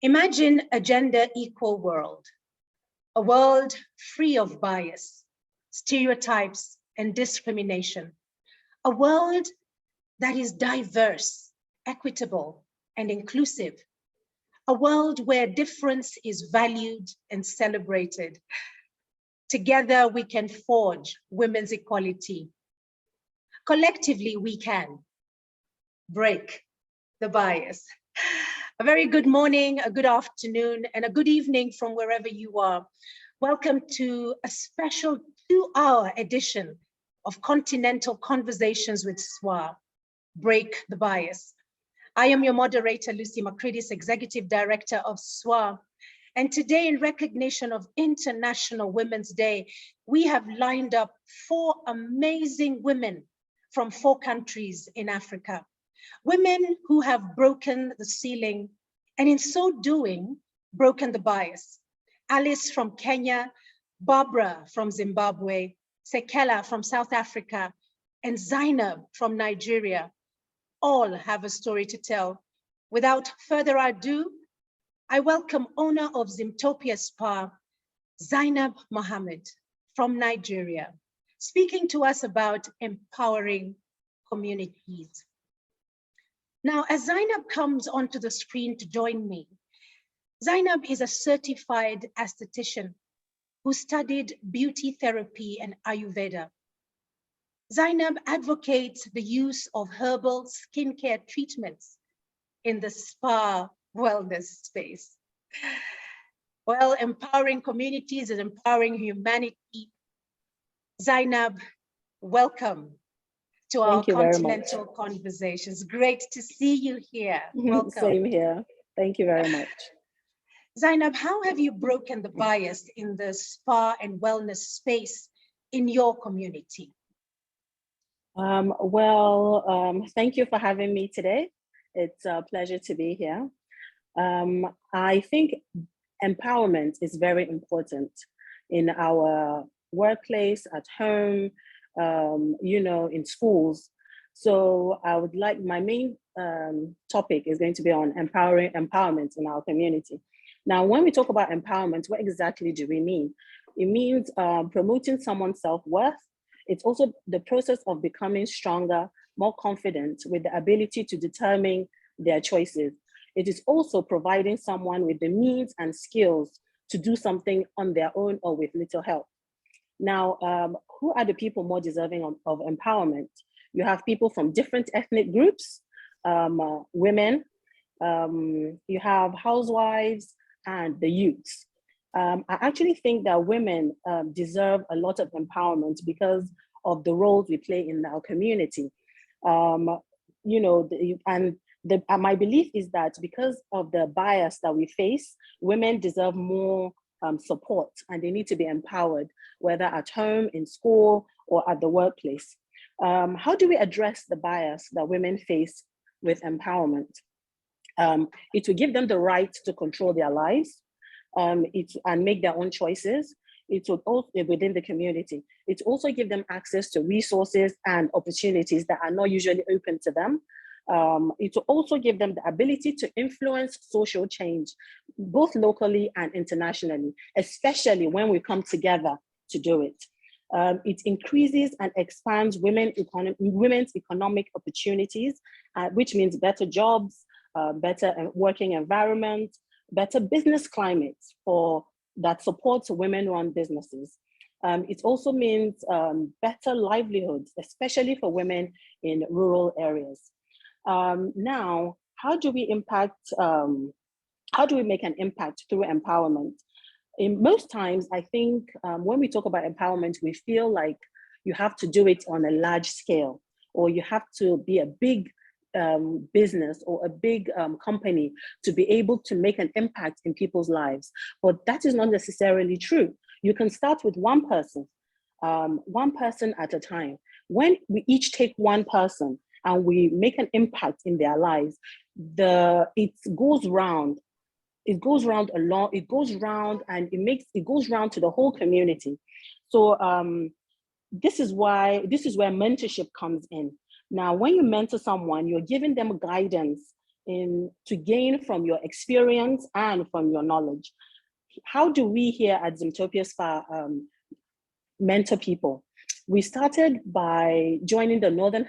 Imagine a gender-equal world, a world free of bias, stereotypes, and discrimination, a world that is diverse, equitable, and inclusive, a world where difference is valued and celebrated. Together, we can forge women's equality. Collectively, we can break the bias. A very good morning, a good afternoon, and a good evening from wherever you are. Welcome to a special 2-hour edition of Continental Conversations with SWAA, Break the Bias. I am your moderator, Lucy Macridis, Executive Director of SWAA. And today, in recognition of International Women's Day, we have lined up 4 amazing women from 4 countries in Africa. Women who have broken the ceiling and in so doing, broken the bias. Alice from Kenya, Barbara from Zimbabwe, Sekela from South Africa, and Zainab from Nigeria all have a story to tell. Without further ado, I welcome owner of Zimtopia Spa, Zainab Mohammed from Nigeria, speaking to us about empowering communities. Now, as Zainab comes onto the screen to join me, Zainab is a certified esthetician who studied beauty therapy and Ayurveda. Zainab advocates the use of herbal skincare treatments in the spa wellness space. Well, empowering communities and empowering humanity. Zainab, welcome to our Continental Conversations. Great to see you here. Welcome. Same here. Thank you very much. Zainab, how have you broken the bias in the spa and wellness space in your community? Thank you for having me today. It's a pleasure to be here. I think empowerment is very important in our workplace, at home, in schools. So I would like, my main topic is going to be on empowerment in our community. Now, when we talk about empowerment, what exactly do we mean? It means promoting someone's self-worth. It's also the process of becoming stronger, more confident with the ability to determine their choices. It is also providing someone with the means and skills to do something on their own or with little help. Now, who are the people more deserving of empowerment? You have people from different ethnic groups, women, you have housewives, and the youths. I actually think that women deserve a lot of empowerment because of the roles we play in our community. My belief is that because of the bias that we face, women deserve more support, and they need to be empowered, whether at home, in school, or at the workplace. How do we address the bias that women face with empowerment? It will give them the right to control their lives and make their own choices. It will also be within the community. It also give them access to resources and opportunities that are not usually open to them. It will also give them the ability to influence social change, both locally and internationally, especially when we come together to do it. It increases and expands women's economic opportunities, which means better jobs, better working environment, better business climates that supports women-run businesses. It also means better livelihoods, especially for women in rural areas. Now, how do we make an impact through empowerment? In most times, I think when we talk about empowerment, we feel like you have to do it on a large scale, or you have to be a big business or a big company to be able to make an impact in people's lives. But that is not necessarily true. You can start with one person at a time. When we each take one person and we make an impact in their lives, it goes round and it goes round to the whole community. So this is where mentorship comes in. Now, when you mentor someone, you're giving them guidance to gain from your experience and from your knowledge. How do we here at Zoomtopia SPA mentor people? We started by joining the Northern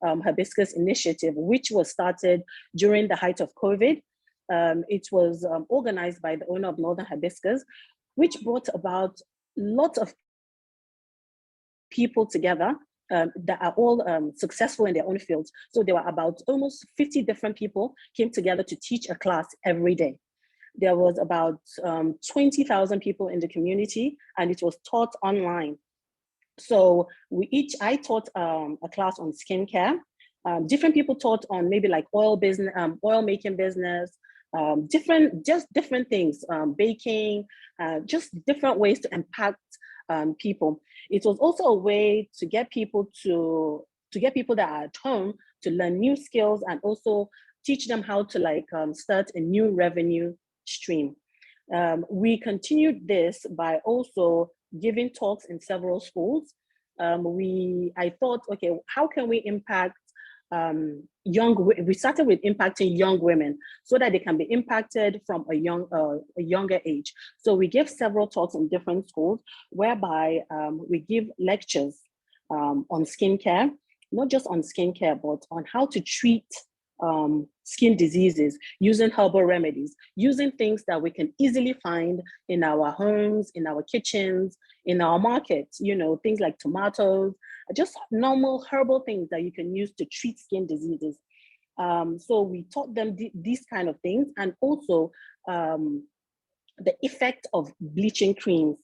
Hibiscus Initiative, which was started during the height of COVID. It was organized by the owner of Northern Hibiscus, which brought about lots of people together that are all successful in their own fields. So there were about almost 50 different people came together to teach a class every day. There was about 20,000 people in the community, and it was taught online. So I taught a class on skincare. Different people taught on maybe like oil making business, different things, baking, just different ways to impact people. It was also a way to get people that are at home to learn new skills and also teach them how to start a new revenue stream. We continued this by also giving talks in several schools. I thought, okay, how can we impact we started with impacting young women so that they can be impacted from a younger age. So we gave several talks in different schools whereby we give lectures on skincare, not just on skincare, but on how to treat skin diseases using herbal remedies, using things that we can easily find in our homes, in our kitchens, in our markets, things like tomatoes, just normal herbal things that you can use to treat skin diseases. So we taught them these kind of things, and also the effect of bleaching creams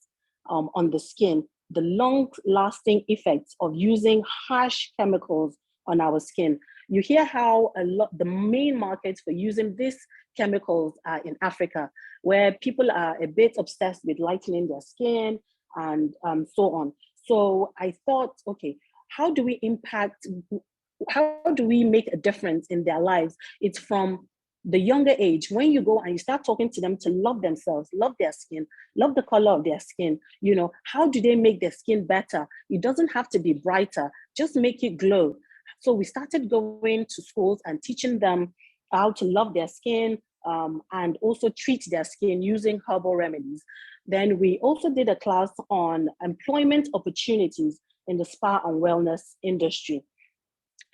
on the skin, the long-lasting effects of using harsh chemicals on our skin. You hear how the main markets for using these chemicals are in Africa, where people are a bit obsessed with lightening their skin and so on. So I thought, okay, how do we make a difference in their lives? It's from the younger age, when you go and you start talking to them to love themselves, love their skin, love the color of their skin, how do they make their skin better? It doesn't have to be brighter, just make it glow. So we started going to schools and teaching them how to love their skin and also treat their skin using herbal remedies. Then we also did a class on employment opportunities in the spa and wellness industry.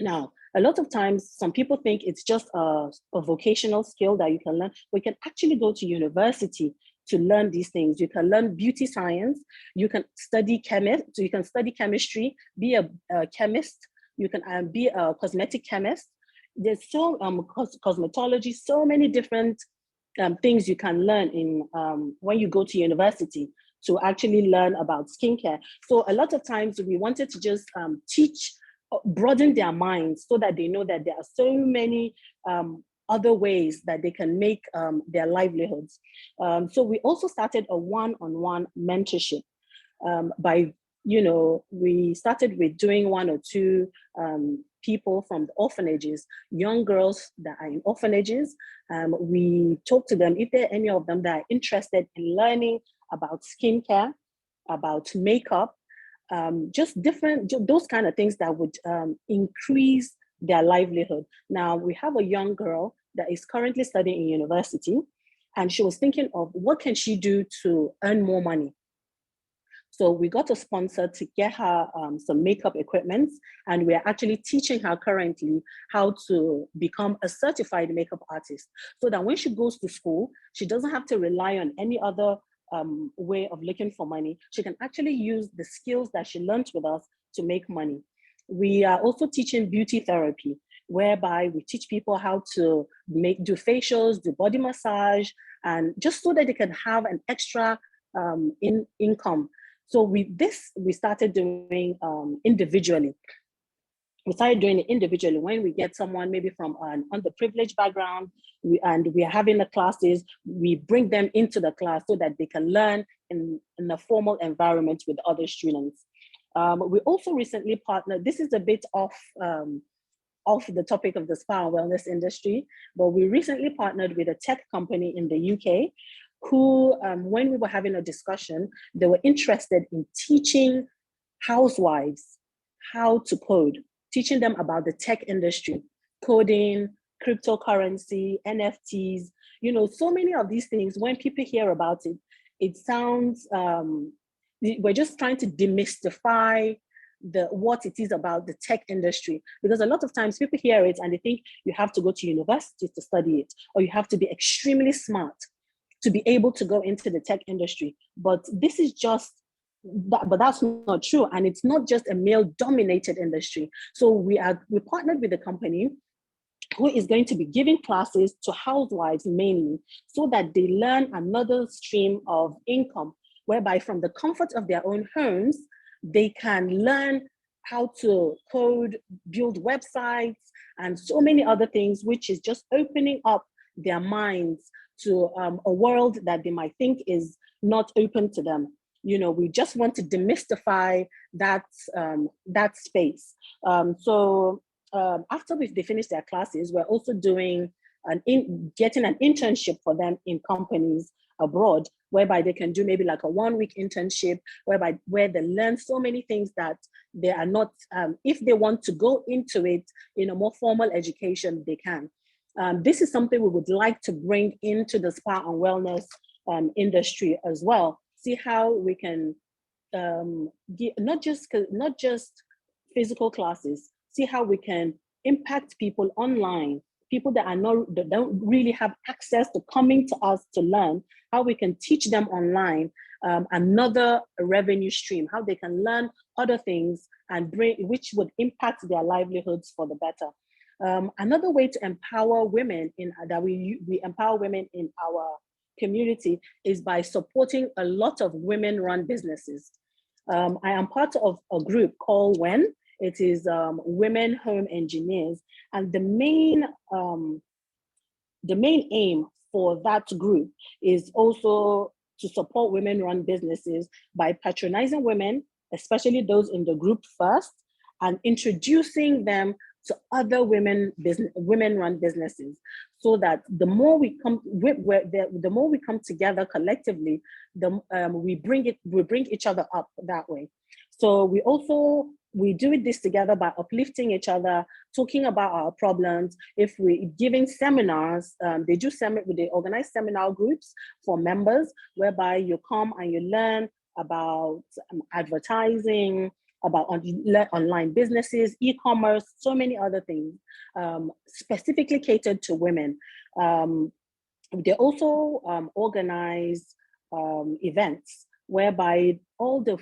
Now, a lot of times, some people think it's just a vocational skill that you can learn. We can actually go to university to learn these things. You can learn beauty science. You can study chemistry, be a chemist. You can be a cosmetic chemist. There's cosmetology, so many different things you can learn when you go to university to actually learn about skincare. So a lot of times we wanted to just broaden their minds so that they know that there are so many other ways that they can make their livelihoods. So we also started a one-on-one mentorship we started with doing 1 or 2 people from the orphanages, young girls that are in orphanages. We talked to them if there are any of them that are interested in learning about skincare, about makeup, just those kind of things that would increase their livelihood. Now, we have a young girl that is currently studying in university, and she was thinking of what can she do to earn more money. So we got a sponsor to get her some makeup equipment, and we're actually teaching her currently how to become a certified makeup artist, so that when she goes to school, she doesn't have to rely on any other way of looking for money. She can actually use the skills that she learned with us to make money. We are also teaching beauty therapy, whereby we teach people how to do facials, do body massage, and just so that they can have an extra income. So we started doing individually. We started doing it individually when we get someone maybe from an underprivileged background, and we are having the classes, we bring them into the class so that they can learn in a formal environment with other students. We also recently partnered, this is a bit off the topic of the spa and wellness industry, but we recently partnered with a tech company in the UK who, when we were having a discussion, they were interested in teaching housewives how to code, teaching them about the tech industry, coding, cryptocurrency, NFTs, you know, so many of these things, when people hear about it, it sounds, we're just trying to demystify what it is about the tech industry, because a lot of times people hear it and they think you have to go to university to study it, or you have to be extremely smart to be able to go into the tech industry. But this is just that, but that's not true. And it's not just a male dominated industry. So we partnered with a company who is going to be giving classes to housewives mainly, so that they learn another stream of income, whereby from the comfort of their own homes, they can learn how to code, build websites, and so many other things, which is just opening up their minds to a world that they might think is not open to them. You know, we just want to demystify that space. After they finish their classes, we're also doing getting an internship for them in companies abroad, whereby they can do maybe like a 1-week internship, where they learn so many things that they are not, if they want to go into it in a more formal education, they can. This is something we would like to bring into the spa and wellness industry as well. See how we can not just physical classes, see how we can impact people online, people that don't really have access to coming to us to learn, how we can teach them online another revenue stream, how they can learn other things and which would impact their livelihoods for the better. Another way to empower women we empower women in our community is by supporting a lot of women-run businesses. I am part of a group called WHEN. It is Women Home Engineers, and the main aim for that group is also to support women-run businesses by patronizing women, especially those in the group first, and introducing them to other women-run businesses, so that the more we come together collectively, we bring each other up that way. So we do this together by uplifting each other, talking about our problems. If we giving seminars, they organize seminar groups for members, whereby you come and you learn about advertising, about online businesses, e-commerce, so many other things, specifically catered to women. They also organize events whereby all the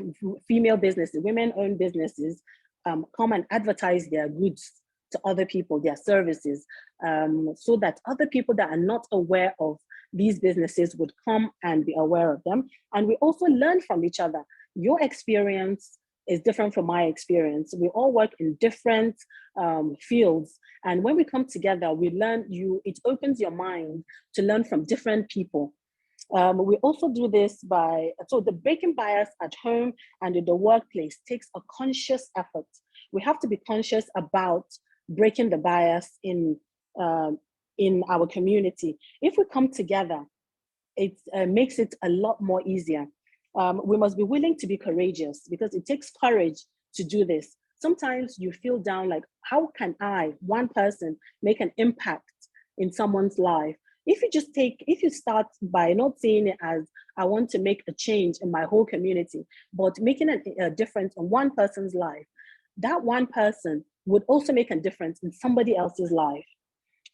female businesses, women-owned businesses, come and advertise their goods to other people, their services, so that other people that are not aware of these businesses would come and be aware of them. And we also learn from each other. Your experience is different from my experience. We all work in different fields. And when we come together, we learn, it opens your mind to learn from different people. We also do this so the breaking bias at home and in the workplace takes a conscious effort. We have to be conscious about breaking the bias in our community. If we come together, it makes it a lot more easier. We must be willing to be courageous, because it takes courage to do this. Sometimes you feel down, like, how can I, one person, make an impact in someone's life? If you start by not seeing it as, I want to make a change in my whole community, but making a difference in one person's life, that one person would also make a difference in somebody else's life.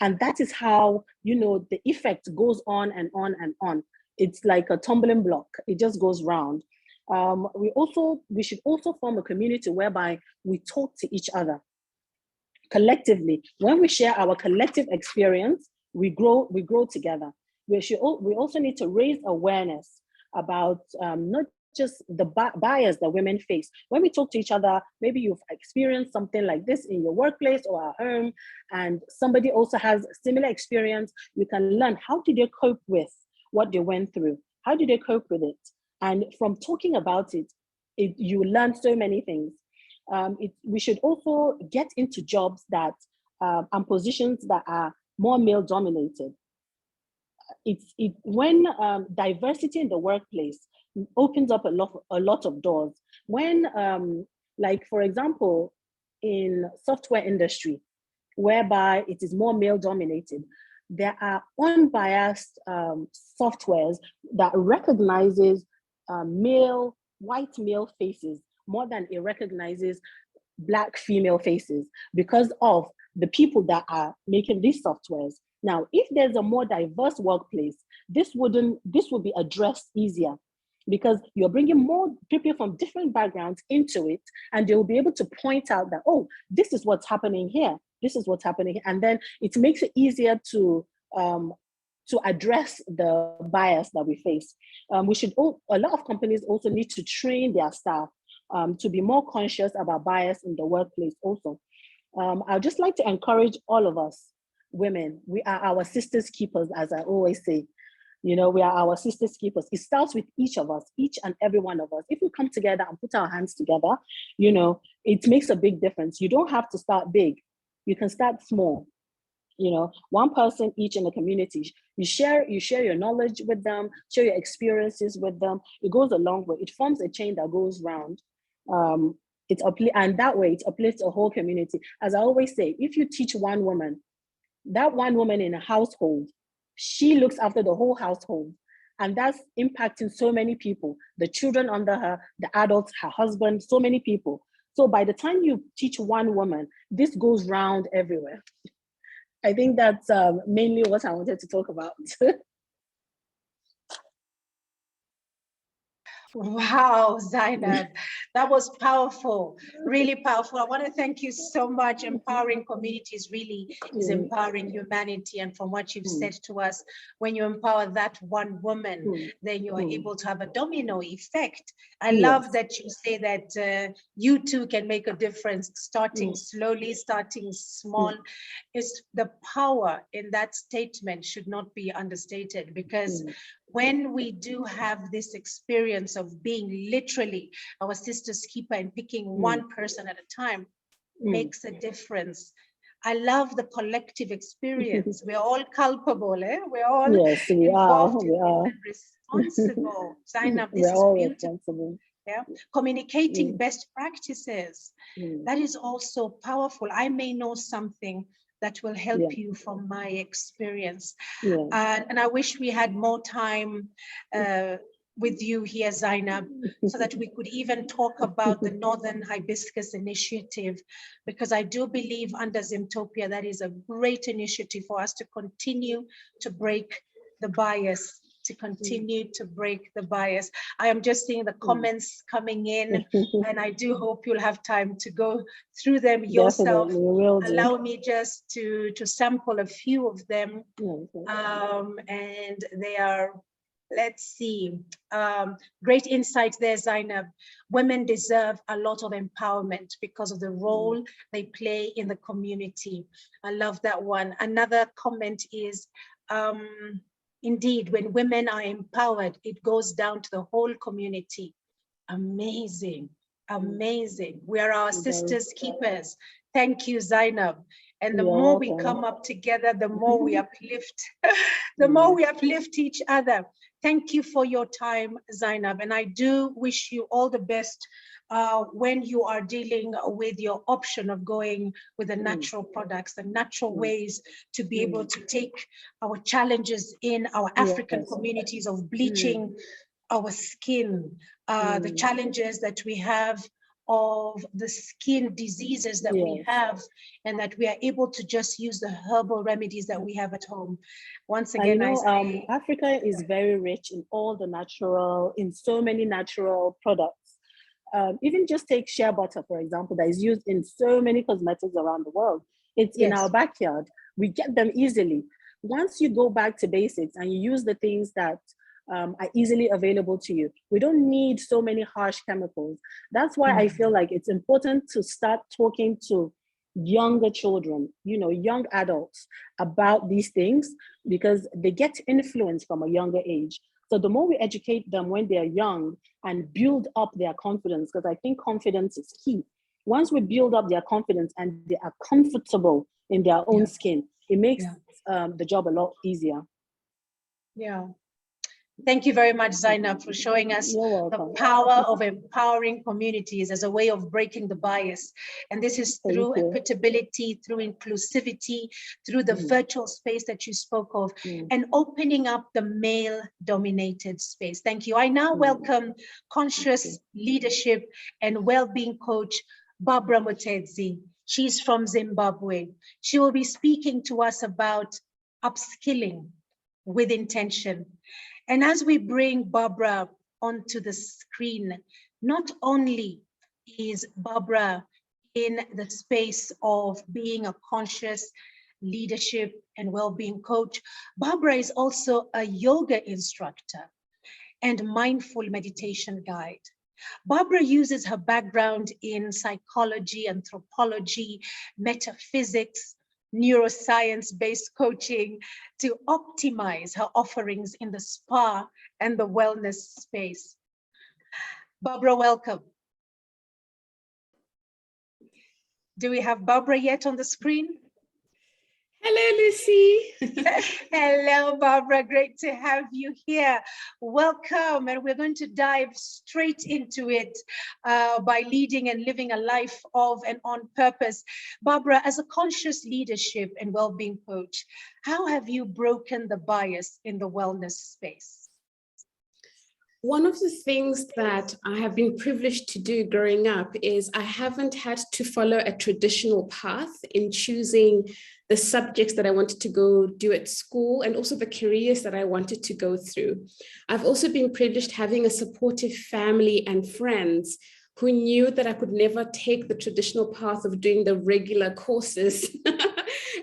And that is how, the effect goes on and on and on. It's like a tumbling block. It just goes round. We should also form a community whereby we talk to each other collectively. When we share our collective experience, we grow together. We also need to raise awareness about not just the bias that women face. When we talk to each other, maybe you've experienced something like this in your workplace or at home, and somebody also has a similar experience. You can learn, how did they cope with what they went through? How did they cope with it? And from talking about it, you learn so many things. We should also get into jobs that and positions that are more male dominated. When diversity in the workplace opens up a lot of doors. When, like, for example, in software industry, whereby it is more male dominated. There are unbiased softwares that recognizes white male faces more than it recognizes Black female faces because of the people that are making these softwares. Now, if there's a more diverse workplace, this would be addressed easier because you're bringing more people from different backgrounds into it, and they will be able to point out that, oh, this is what's happening here. This is what's happening here. And then it makes it easier to address the bias that we face. A lot of companies also need to train their staff to be more conscious about bias in the workplace also. I'd just like to encourage all of us, women. We are our sisters' keepers, as I always say. We are our sisters' keepers. It starts with each of us, each and every one of us. If we come together and put our hands together, it makes a big difference. You don't have to start big. You can start small. One person each in the community. You share your knowledge with them, share your experiences with them. It goes a long way. It forms a chain that goes round. And that way it uplifts a whole community. As I always say, if you teach one woman, that one woman in a household, she looks after the whole household. And that's impacting so many people, the children under her, the adults, her husband, so many people. So by the time you teach one woman, this goes round everywhere. I think that's mainly what I wanted to talk about. Wow, Zainab, that was powerful, really powerful. I want to thank you so much. Empowering communities really is empowering humanity. And from what you've said to us, when you empower that one woman, then you are able to have a domino effect. I love that you say that you too can make a difference, starting slowly, starting small. It's the power in that statement should not be understated, because when we do have this experience of being literally our sister's keeper and picking one person at a time, makes a difference. I love the collective experience. We're all culpable, eh? We're all involved and responsible. Zainab, this is beautiful. Yeah, communicating best practices. That is also powerful. I may know something that will help you from my experience. And I wish we had more time with you here, Zainab, so that we could even talk about the Northern Hibiscus Initiative, because I do believe under Zimtopia, that is a great initiative for us to continue to break the bias, I am just seeing the comments coming in, and I do hope you'll have time to go through them yourself. Allow me just to sample a few of them. And they are, let's see, great insight there, Zainab. Women deserve a lot of empowerment because of the role they play in the community. I love that one. Another comment is, indeed, when women are empowered, it goes down to the whole community. Amazing, amazing. We are our sisters' keepers. Thank you, Zainab. And the more we come up together, the more we uplift, the more we uplift each other. Thank you for your time, Zainab. And I do wish you all the best when you are dealing with your option of going with the natural products, the natural ways to be able to take our challenges in our African communities of bleaching our skin, the challenges that we have of the skin diseases that we have, and that we are able to just use the herbal remedies that we have at home. Once again, I say, Africa is very rich in all the natural, in so many natural products. Even just take shea butter, for example, that is used in so many cosmetics around the world. It's in our backyard. We get them easily. Once you go back to basics and you use the things that are easily available to you, we don't need so many harsh chemicals. That's why I feel like it's important to start talking to younger children, young adults about these things, because they get influence from a younger age. So the more we educate them when they're young and build up their confidence, because I think confidence is key. Once we build up their confidence and they are comfortable in their own skin, it makes the job a lot easier. Thank you very much, Zainab, for showing us You're the welcome. power of empowering communities as a way of breaking the bias. And this is Thank through you. equitability, through inclusivity, through the virtual space that you spoke of, Mm. and opening up the male-dominated space. Thank you. I now welcome conscious leadership and well-being coach, Barbara Motedzi. She's from Zimbabwe. She will be speaking to us about upskilling with intention. And as we bring Barbara onto the screen, not only is Barbara in the space of being a conscious leadership and well-being coach, Barbara is also a yoga instructor and mindful meditation guide. Barbara uses her background in psychology, anthropology, metaphysics, neuroscience-based coaching to optimize her offerings in the spa and the wellness space. Barbara, welcome. Do we have Barbara yet on the screen? Hello, Lucy. Hello, Barbara. Great to have you here. Welcome. And we're going to dive straight into it by leading and living a life of and on purpose. Barbara, as a conscious leadership and well-being coach, how have you broken the bias in the wellness space? One of the things that I have been privileged to do growing up is I haven't had to follow a traditional path in choosing the subjects that I wanted to go do at school and also the careers that I wanted to go through. I've also been privileged having a supportive family and friends who knew that I could never take the traditional path of doing the regular courses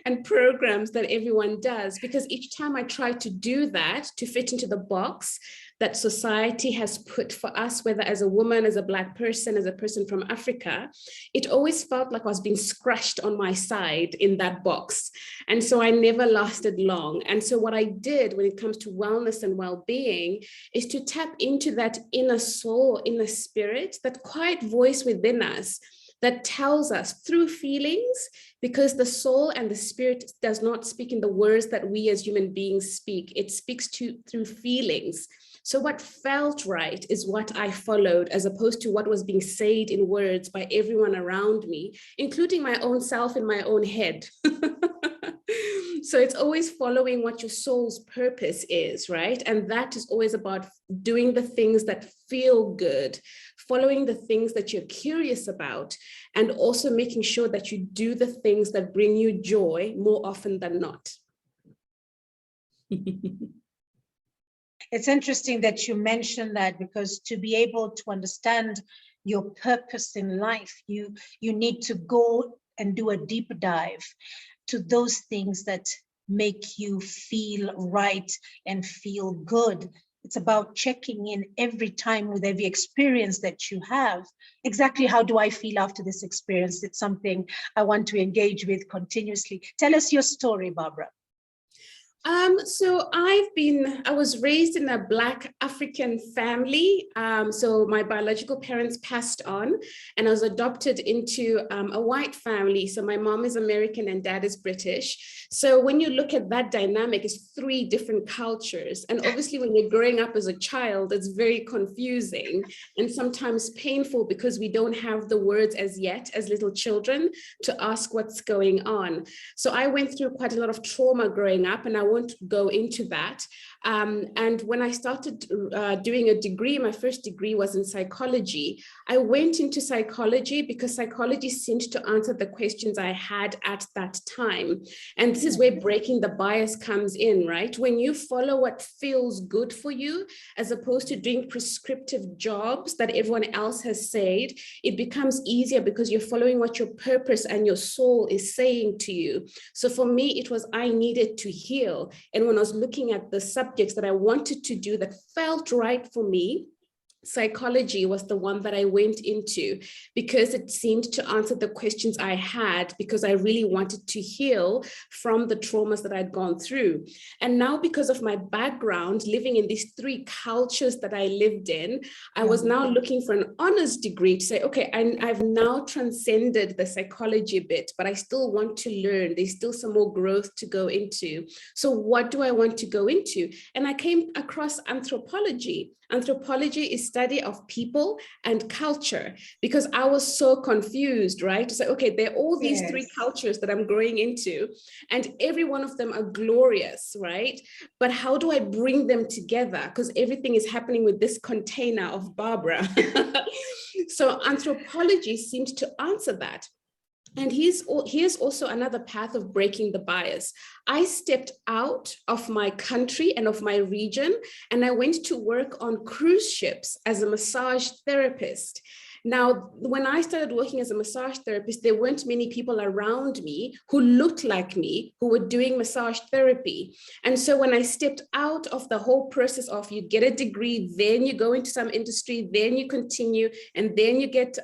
and programs that everyone does, because each time I tried to do that to fit into the box that society has put for us, whether as a woman, as a Black person, as a person from Africa, it always felt like I was being scratched on my side in that box. And so I never lasted long. And so what I did when it comes to wellness and well-being is to tap into that inner soul, inner spirit, that quiet voice within us that tells us through feelings, because the soul and the spirit does not speak in the words that we as human beings speak. It speaks through feelings. So what felt right is what I followed, as opposed to what was being said in words by everyone around me, including my own self in my own head. So it's always following what your soul's purpose is, right? And that is always about doing the things that feel good, following the things that you're curious about, and also making sure that you do the things that bring you joy more often than not. It's interesting that you mentioned that, because to be able to understand your purpose in life, you need to go and do a deep dive to those things that make you feel right and feel good. It's about checking in every time with every experience that you have. Exactly how do I feel after this experience? It's something I want to engage with continuously. Tell us your story, Barbara. So I was raised in a Black African family. So my biological parents passed on and I was adopted into a white family. So my mom is American and dad is British. So when you look at that dynamic, it's three different cultures. And obviously when you're growing up as a child, it's very confusing and sometimes painful because we don't have the words as yet as little children to ask what's going on. So I went through quite a lot of trauma growing up, and I won't go into that. And when I started doing a degree, my first degree was in psychology. I went into psychology because psychology seemed to answer the questions I had at that time. And this is where breaking the bias comes in, right? When you follow what feels good for you, as opposed to doing prescriptive jobs that everyone else has said, it becomes easier because you're following what your purpose and your soul is saying to you. So for me, it was I needed to heal. And when I was looking at the subjects that I wanted to do that felt right for me, psychology was the one that I went into because it seemed to answer the questions I had, because I really wanted to heal from the traumas that I'd gone through. And now, because of my background living in these three cultures that I lived in, I was now looking for an honors degree to say, okay, I've now transcended the psychology bit, but I still want to learn. There's still some more growth to go into. So what do I want to go into? And I came across anthropology. Anthropology is study of people and culture, because I was so confused, right? To say, okay, there are all these three cultures that I'm growing into, and every one of them are glorious, right? But how do I bring them together? Because everything is happening with this container of Barbara. So anthropology seems to answer that. And here's also another path of breaking the bias. I stepped out of my country and of my region, and I went to work on cruise ships as a massage therapist. Now, when I started working as a massage therapist, there weren't many people around me who looked like me, who were doing massage therapy. And so when I stepped out of the whole process of you get a degree, then you go into some industry, then you continue, and then you get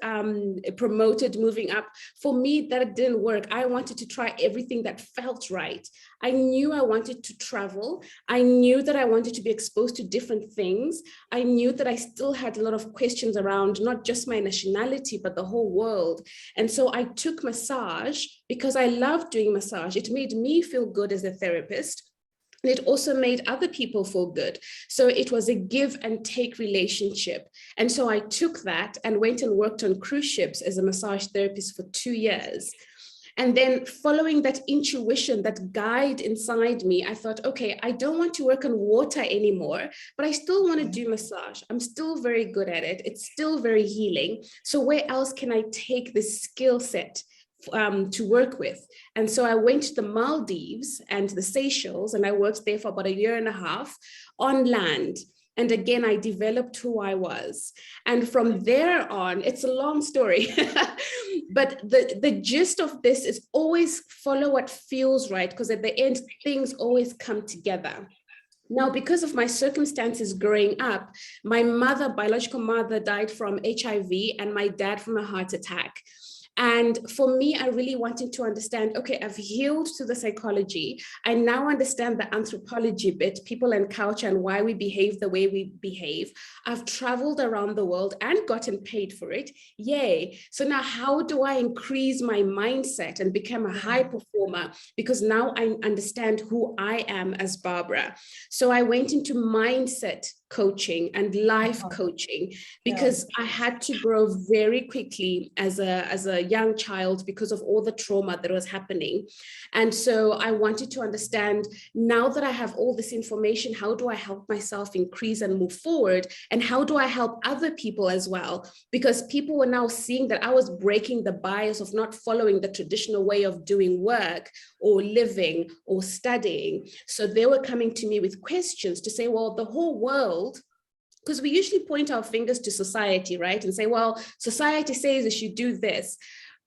promoted, moving up, for me, that didn't work. I wanted to try everything that felt right. I knew I wanted to travel. I knew that I wanted to be exposed to different things. I knew that I still had a lot of questions around not just my nationality, but the whole world. And so I took massage because I loved doing massage. It made me feel good as a therapist. And it also made other people feel good. So it was a give and take relationship. And so I took that and went and worked on cruise ships as a massage therapist for 2 years. And then following that intuition, that guide inside me, I thought, okay, I don't want to work on water anymore, but I still want to do massage. I'm still very good at it. It's still very healing. So where else can I take this skill set to work with? And so I went to the Maldives and the Seychelles, and I worked there for about 1.5 years on land. And again, I developed who I was. And from there on, it's a long story, but the gist of this is always follow what feels right, because at the end, things always come together. Now, because of my circumstances growing up, my mother, biological mother, died from HIV, and my dad from a heart attack. And for me, I really wanted to understand, okay, I've healed to the psychology. I now understand the anthropology bit, people and culture, and why we behave the way we behave. I've traveled around the world and gotten paid for it. Yay. So now how do I increase my mindset and become a high performer? Because now I understand who I am as Barbara. So I went into mindset coaching and life coaching, because I had to grow very quickly as a young child because of all the trauma that was happening. And so I wanted to understand, now that I have all this information, how do I help myself increase and move forward? And how do I help other people as well? Because people were now seeing that I was breaking the bias of not following the traditional way of doing work or living or studying. So they were coming to me with questions to say, well, the whole world, because we usually point our fingers to society, right? And say, well, society says you should do this.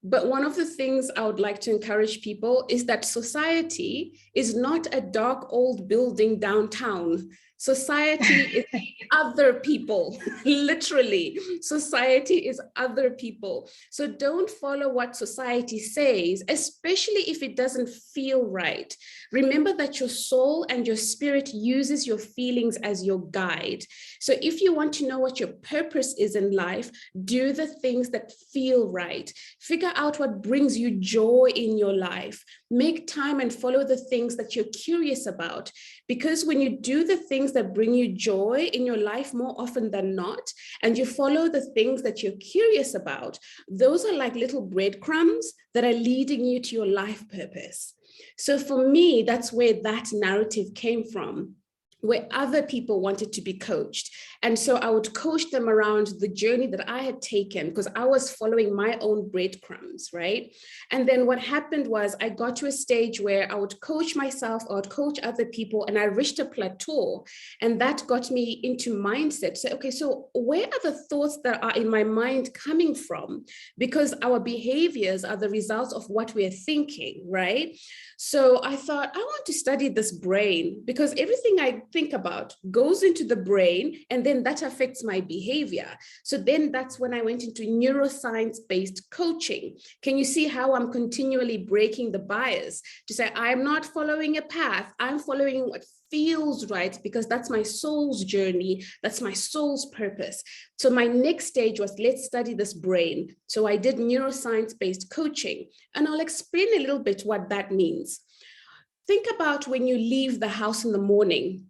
But one of the things I would like to encourage people is that society is not a dark old building downtown. Society is other people, literally. Society is other people. So don't follow what society says, especially if it doesn't feel right. Remember that your soul and your spirit uses your feelings as your guide. So if you want to know what your purpose is in life, do the things that feel right. Figure out what brings you joy in your life. Make time and follow the things that you're curious about. Because when you do the things that bring you joy in your life more often than not, and you follow the things that you're curious about, those are like little breadcrumbs that are leading you to your life purpose. So for me, that's where that narrative came from, where other people wanted to be coached. And so I would coach them around the journey that I had taken, because I was following my own breadcrumbs, right? And then what happened was I got to a stage where I would coach myself, I would coach other people, and I reached a plateau. And that got me into mindset. So, okay, so where are the thoughts that are in my mind coming from? Because our behaviors are the results of what we're thinking, right? So I thought, I want to study this brain, because everything I think about goes into the brain, and then that affects my behavior. So then that's when I went into neuroscience-based coaching. Can you see how I'm continually breaking the bias to say, I'm not following a path, I'm following what feels right, because that's my soul's journey, that's my soul's purpose. So my next stage was, let's study this brain. So I did neuroscience-based coaching, and I'll explain a little bit what that means. Think about when you leave the house in the morning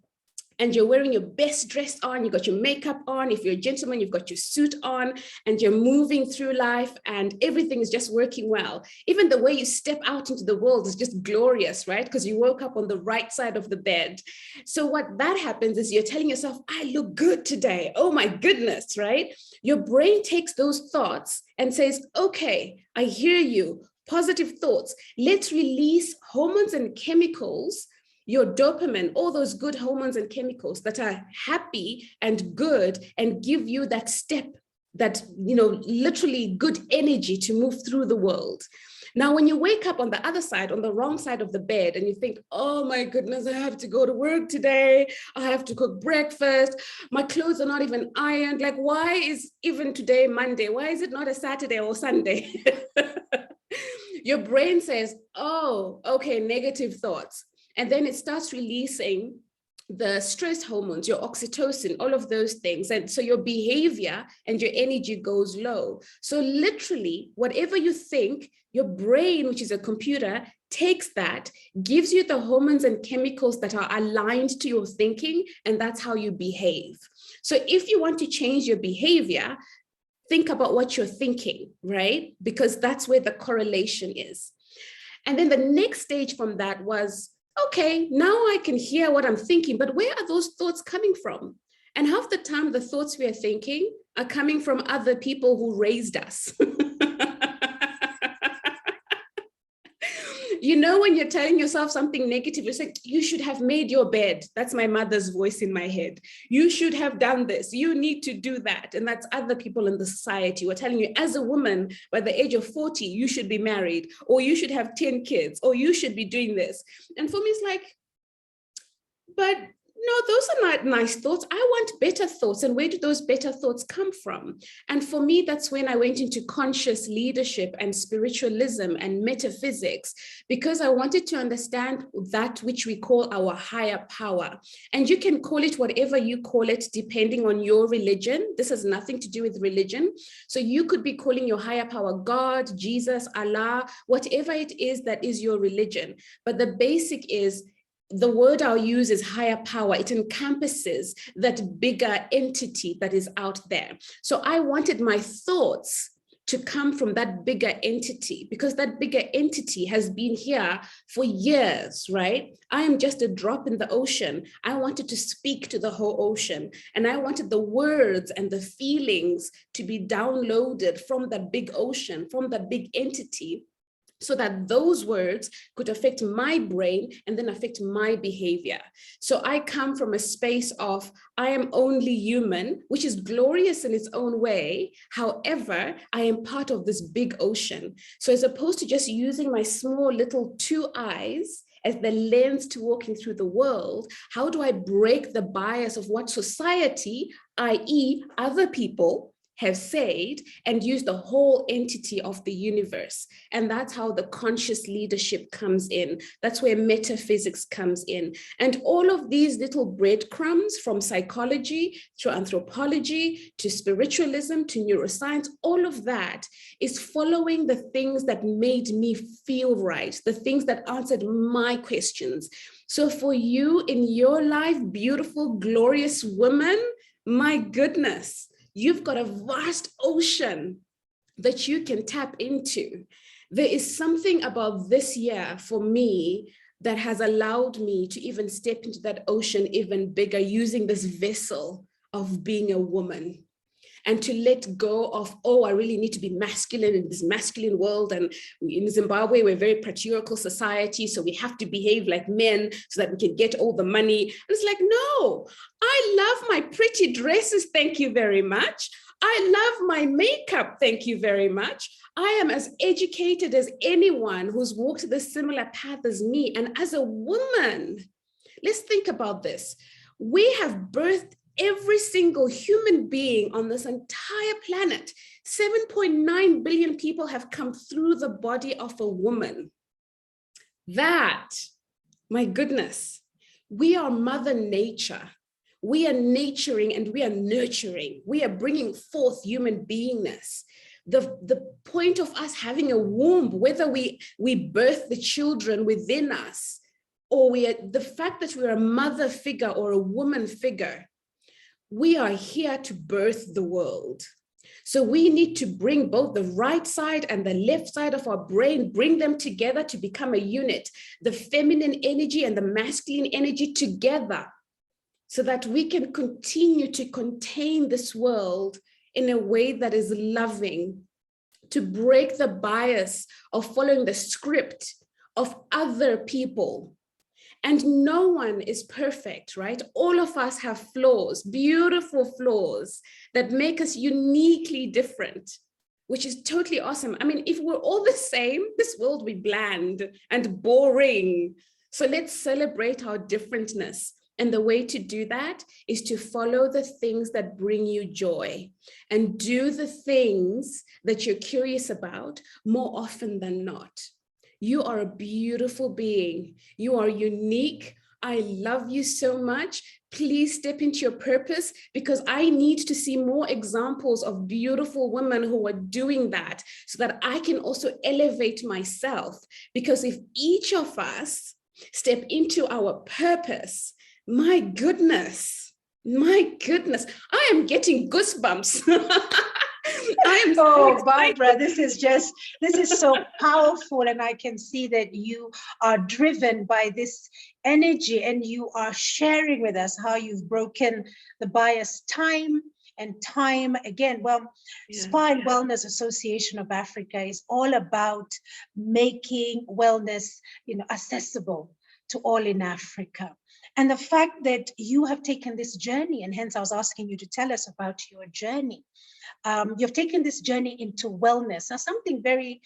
and you're wearing your best dress on, you got your makeup on, if you're a gentleman, you've got your suit on, and you're moving through life and everything is just working well. Even the way you step out into the world is just glorious, right? Because you woke up on the right side of the bed. So what that happens is you're telling yourself, I look good today. Oh my goodness, right? Your brain takes those thoughts and says, okay, I hear you. Positive thoughts. Let's release hormones and chemicals, your dopamine, all those good hormones and chemicals that are happy and good and give you that step, that, literally good energy to move through the world. Now, when you wake up on the other side, on the wrong side of the bed, and you think, oh my goodness, I have to go to work today. I have to cook breakfast. My clothes are not even ironed. Like, why is even today Monday? Why is it not a Saturday or Sunday? Your brain says, oh, okay, negative thoughts. And then it starts releasing the stress hormones, your oxytocin, all of those things. And so your behavior and your energy goes low. So literally, whatever you think, your brain, which is a computer, takes that, gives you the hormones and chemicals that are aligned to your thinking, and that's how you behave. So if you want to change your behavior, think about what you're thinking, right? Because that's where the correlation is. And then the next stage from that was, okay, now I can hear what I'm thinking, but where are those thoughts coming from? And half the time, the thoughts we are thinking are coming from other people who raised us. When you're telling yourself something negative, you're saying, you should have made your bed. That's my mother's voice in my head. You should have done this. You need to do that. And that's other people in the society who are telling you, as a woman, by the age of 40, you should be married, or you should have 10 kids, or you should be doing this. And for me, it's like, but no, those are not nice thoughts. I want better thoughts. And where do those better thoughts come from? And for me, that's when I went into conscious leadership and spiritualism and metaphysics, because I wanted to understand that which we call our higher power. And you can call it whatever you call it, depending on your religion. This has nothing to do with religion. So you could be calling your higher power God, Jesus, Allah, whatever it is that is your religion. But the basic is, the word I'll use is higher power. It encompasses that bigger entity that is out there. So I wanted my thoughts to come from that bigger entity, because that bigger entity has been here for years, right? I am just a drop in the ocean. I wanted to speak to the whole ocean, and I wanted the words and the feelings to be downloaded from that big ocean, from that big entity, so that those words could affect my brain and then affect my behavior. So I come from a space of, I am only human, which is glorious in its own way. However, I am part of this big ocean. So as opposed to just using my small little two eyes as the lens to walking through the world, how do I break the bias of what society, i.e. other people, have said, and use the whole entity of the universe? And that's how the conscious leadership comes in. That's where metaphysics comes in. And all of these little breadcrumbs, from psychology to anthropology to spiritualism to neuroscience, all of that is following the things that made me feel right, the things that answered my questions. So for you in your life, beautiful, glorious woman, my goodness, you've got a vast ocean that you can tap into. There is something about this year for me that has allowed me to even step into that ocean even bigger, using this vessel of being a woman, and to let go of, oh, I really need to be masculine in this masculine world. And in Zimbabwe, we're a very patriarchal society, so we have to behave like men so that we can get all the money. And it's like, no, I love my pretty dresses, thank you very much. I love my makeup, thank you very much. I am as educated as anyone who's walked this similar path as me. And as a woman, let's think about this. We have birthed every single human being on this entire planet. 7.9 billion people have come through the body of a woman. That, my goodness, we are Mother Nature. We are naturing and we are nurturing. We are bringing forth human beingness. The point of us having a womb, whether we birth the children within us, or the fact that we're a mother figure or a woman figure, we are here to birth the world. So we need to bring both the right side and the left side of our brain, bring them together to become a unit, the feminine energy and the masculine energy together, so that we can continue to contain this world in a way that is loving, to break the bias of following the script of other people. And no one is perfect, right? All of us have flaws, beautiful flaws that make us uniquely different, which is totally awesome. I mean, if we're all the same, this world would be bland and boring. So let's celebrate our differentness. And the way to do that is to follow the things that bring you joy and do the things that you're curious about more often than not. You are a beautiful being. You are unique. I love you so much. Please step into your purpose, because I need to see more examples of beautiful women who are doing that so that I can also elevate myself. Because if each of us step into our purpose, my goodness, I am getting goosebumps. I am so Barbara, this is so powerful, and I can see that you are driven by this energy, and you are sharing with us how you've broken the bias time and time again. Well, SPA and Wellness Association of Africa is all about making wellness, accessible to all in Africa. And the fact that you have taken this journey, and hence I was asking you to tell us about your journey. You've taken this journey into wellness, now something very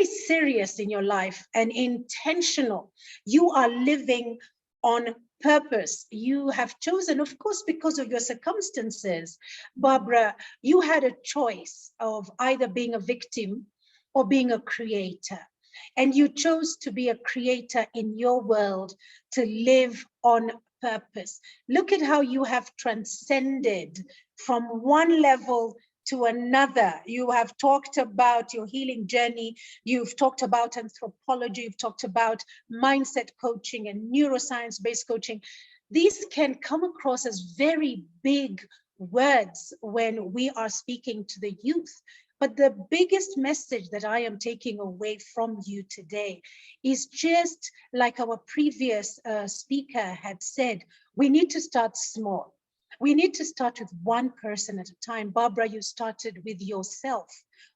serious in your life and intentional. You are living on purpose. You have chosen, of course, because of your circumstances, Barbara, you had a choice of either being a victim or being a creator. And you chose to be a creator in your world, to live on purpose. Look at how you have transcended from one level to another. You have talked about your healing journey. You've talked about anthropology. You've talked about mindset coaching and neuroscience-based coaching. These can come across as very big words when we are speaking to the youth. But the biggest message that I am taking away from you today is just like our previous speaker had said, we need to start small. We need to start with one person at a time. Barbara, you started with yourself.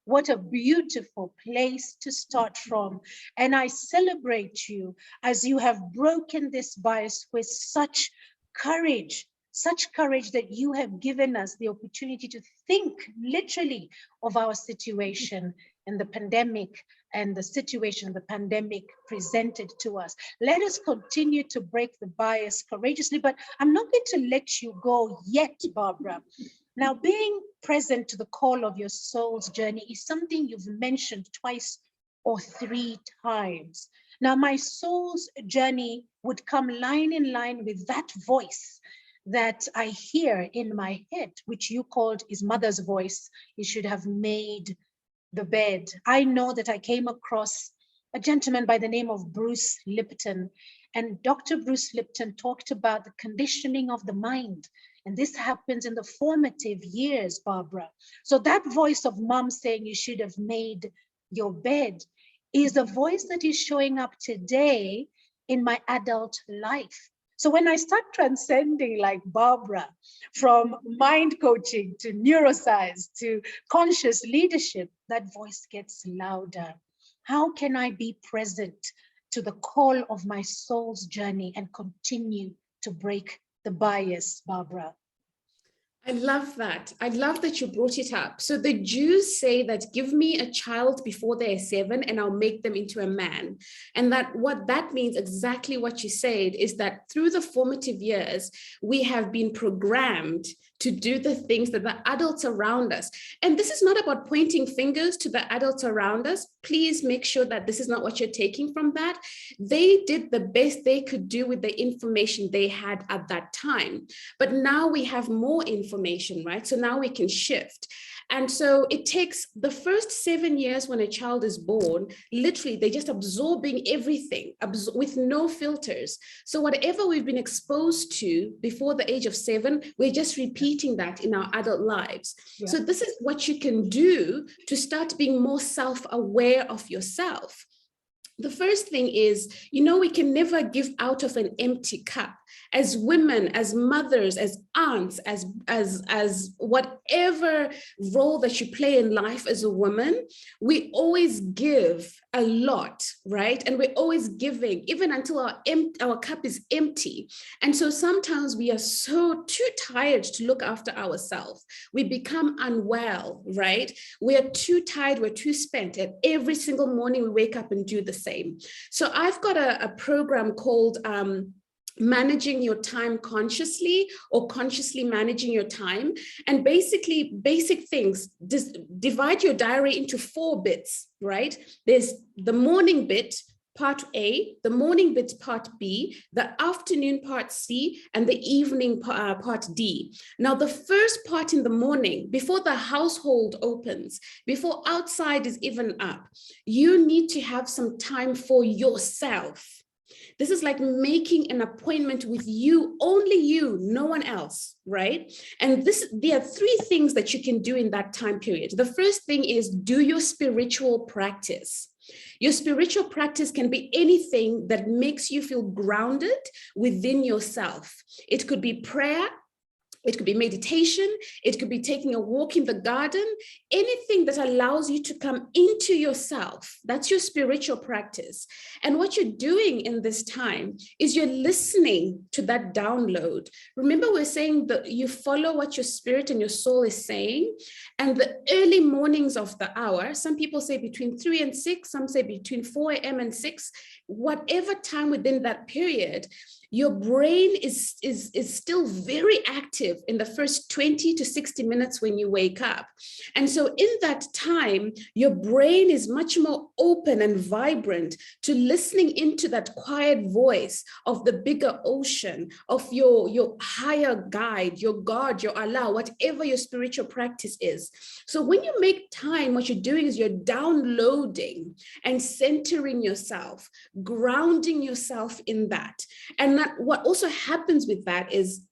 What a beautiful place to start from. And I celebrate you as you have broken this bias with such courage that you have given us the opportunity to think literally of our situation and the pandemic and the situation the pandemic presented to us. Let us continue to break the bias courageously, but I'm not going to let you go yet, Barbara. Now, being present to the call of your soul's journey is something you've mentioned twice or three times. Now, my soul's journey would come line in line with that voice that I hear in my head, which you called his mother's voice. He should have made the bed. I know that I came across a gentleman by the name of Bruce Lipton, and Dr. Bruce Lipton talked about the conditioning of the mind. And this happens in the formative years, Barbara. So that voice of mom saying you should have made your bed is a voice that is showing up today in my adult life. So when I start transcending like Barbara, from mind coaching to neuroscience to conscious leadership, that voice gets louder. How can I be present to the call of my soul's journey and continue to break the bias, Barbara? I love that. I love that you brought it up. So the Jews say that give me a child before they're 7 and I'll make them into a man. And that what that means, exactly what you said, is that through the formative years, we have been programmed to do the things that the adults around us. And this is not about pointing fingers to the adults around us. Please make sure that this is not what you're taking from that. They did the best they could do with the information they had at that time. But now we have more information, right? So now we can shift. And so it takes the first 7 years when a child is born, literally, they're just absorbing everything with no filters. So whatever we've been exposed to before the age of 7, we're just repeating that in our adult lives. Yeah. So this is what you can do to start being more self-aware of yourself. The first thing is, we can never give out of an empty cup. As women, as mothers, as aunts, as whatever role that you play in life as a woman, we always give a lot, right? And we're always giving, even until our cup is empty. And so sometimes we are so too tired to look after ourselves. We become unwell, right? We are too tired, we're too spent, and every single morning we wake up and do the same. So I've got a program called Managing Your Time Consciously, or Consciously Managing Your Time. And basically, basic things, divide your diary into 4 bits, right? There's the morning bit, part A, the morning bit, part B, the afternoon, part C, and the evening, part D. Now, the first part in the morning, before the household opens, before outside is even up, you need to have some time for yourself. This is like making an appointment with you, only you, no one else, right? And there are 3 things that you can do in that time period. The first thing is do your spiritual practice. Your spiritual practice can be anything that makes you feel grounded within yourself. It could be prayer. It could be meditation. It could be taking a walk in the garden, anything that allows you to come into yourself. That's your spiritual practice. And what you're doing in this time is you're listening to that download. Remember, we're saying that you follow what your spirit and your soul is saying. And the early mornings of the hour, some people say between 3 and 6, some say between 4 a.m. and 6, whatever time within that period, your brain is still very active in the first 20 to 60 minutes when you wake up. And so in that time, your brain is much more open and vibrant to listening into that quiet voice of the bigger ocean, of your higher guide, your God, your Allah, whatever your spiritual practice is. So when you make time, what you're doing is you're downloading and centering yourself, grounding yourself in that. And what also happens with that is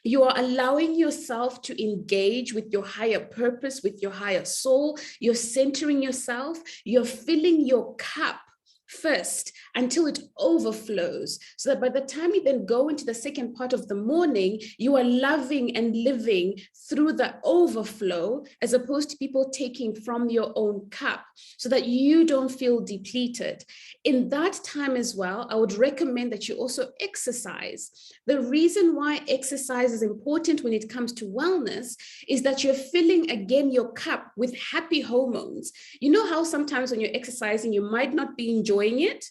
you are allowing yourself to engage with your higher purpose, with your higher soul. You're centering yourself. You're filling your cup first until it overflows, so that by the time you then go into the second part of the morning, you are loving and living through the overflow, as opposed to people taking from your own cup, so that you don't feel depleted. In that time as well, I would recommend that you also exercise. The reason why exercise is important when it comes to wellness is that you're filling again your cup with happy hormones. You know how sometimes when you're exercising, you might not be enjoying it,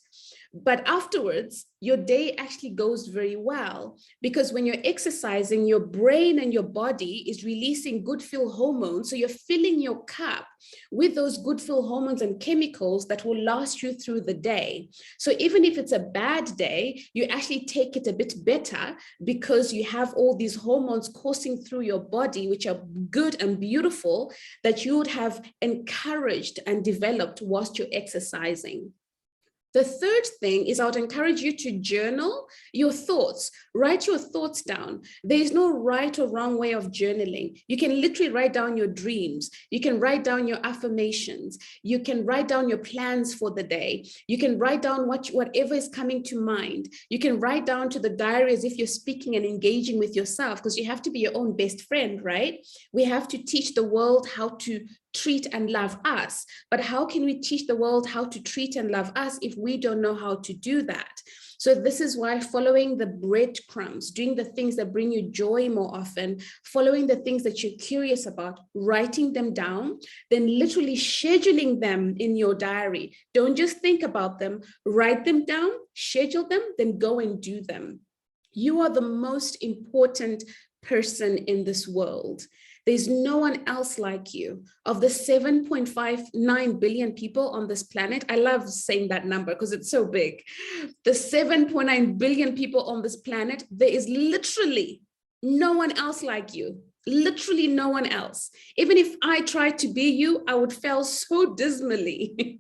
but afterwards, your day actually goes very well, because when you're exercising, your brain and your body is releasing good feel hormones. So you're filling your cup with those good feel hormones and chemicals that will last you through the day. So even if it's a bad day, you actually take it a bit better, because you have all these hormones coursing through your body, which are good and beautiful, that you would have encouraged and developed whilst you're exercising. The third thing is I would encourage you to journal your thoughts. Write your thoughts down. There is no right or wrong way of journaling. You can literally write down your dreams. You can write down your affirmations. You can write down your plans for the day. You can write down whatever is coming to mind. You can write down to the diary as if you're speaking and engaging with yourself, because you have to be your own best friend, right? We have to teach the world how to treat and love us. But how can we teach the world how to treat and love us if we don't know how to do that? So this is why following the breadcrumbs, doing the things that bring you joy more often, following the things that you're curious about, writing them down, then literally scheduling them in your diary. Don't just think about them, write them down, schedule them, then go and do them. You are the most important person in this world. There's no one else like you. Of the 7.59 billion people on this planet, I love saying that number because it's so big. The 7.9 billion people on this planet, there is literally no one else like you. Literally no one else. Even if I tried to be you, I would fail so dismally.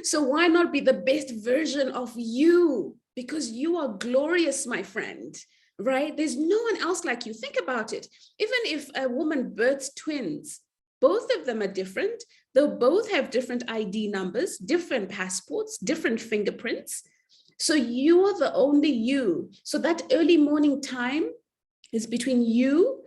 So why not be the best version of you? Because you are glorious, my friend. Right? There's no one else like you. Think about it. Even if a woman births twins, both of them are different. They'll both have different ID numbers, different passports, different fingerprints. So you are the only you. So that early morning time is between you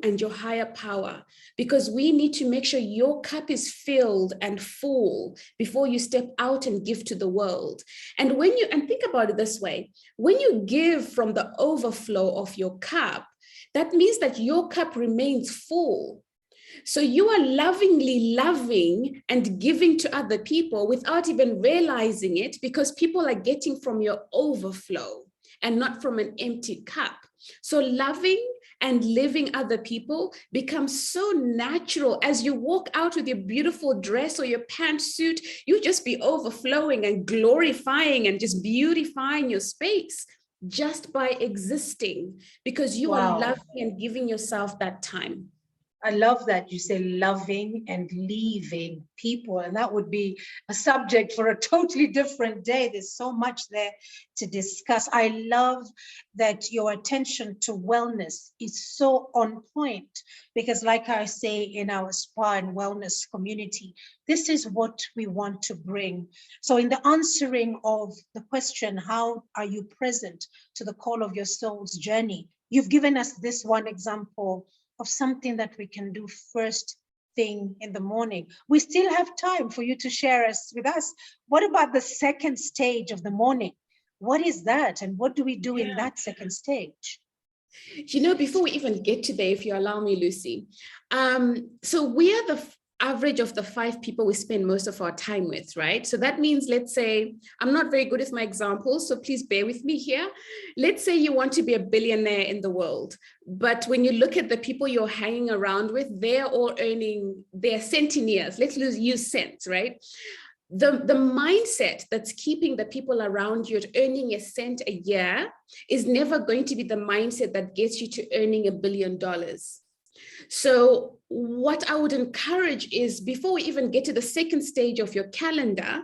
and your higher power, because we need to make sure your cup is filled and full before you step out and give to the world. And think about it this way, when you give from the overflow of your cup, that means that your cup remains full. So you are lovingly loving and giving to other people without even realizing it, because people are getting from your overflow and not from an empty cup. So loving and living other people becomes so natural. As you walk out with your beautiful dress or your pantsuit, you just be overflowing and glorifying and just beautifying your space just by existing, because you are loving and giving yourself that time. I love that you say loving and leaving people, and that would be a subject for a totally different day. There's so much there to discuss. I love that your attention to wellness is so on point, because like I say in our SWAA and wellness community, this is what we want to bring. So in the answering of the question, how are you present to the call of your soul's journey? You've given us this one example of something that we can do first thing in the morning. We still have time for you to share with us. What about the second stage of the morning? What is that? And what do we do in that second stage? Before we even get to there, if you allow me, Lucy, so we are the average of the 5 people we spend most of our time with, right? So that means, let's say, I'm not very good with my examples, so please bear with me here. Let's say you want to be a billionaire in the world, but when you look at the people you're hanging around with, they're all earning, they're centennials. Let's use cents, right? The mindset that's keeping the people around you at earning a cent a year is never going to be the mindset that gets you to earning $1 billion. So what I would encourage is, before we even get to the second stage of your calendar,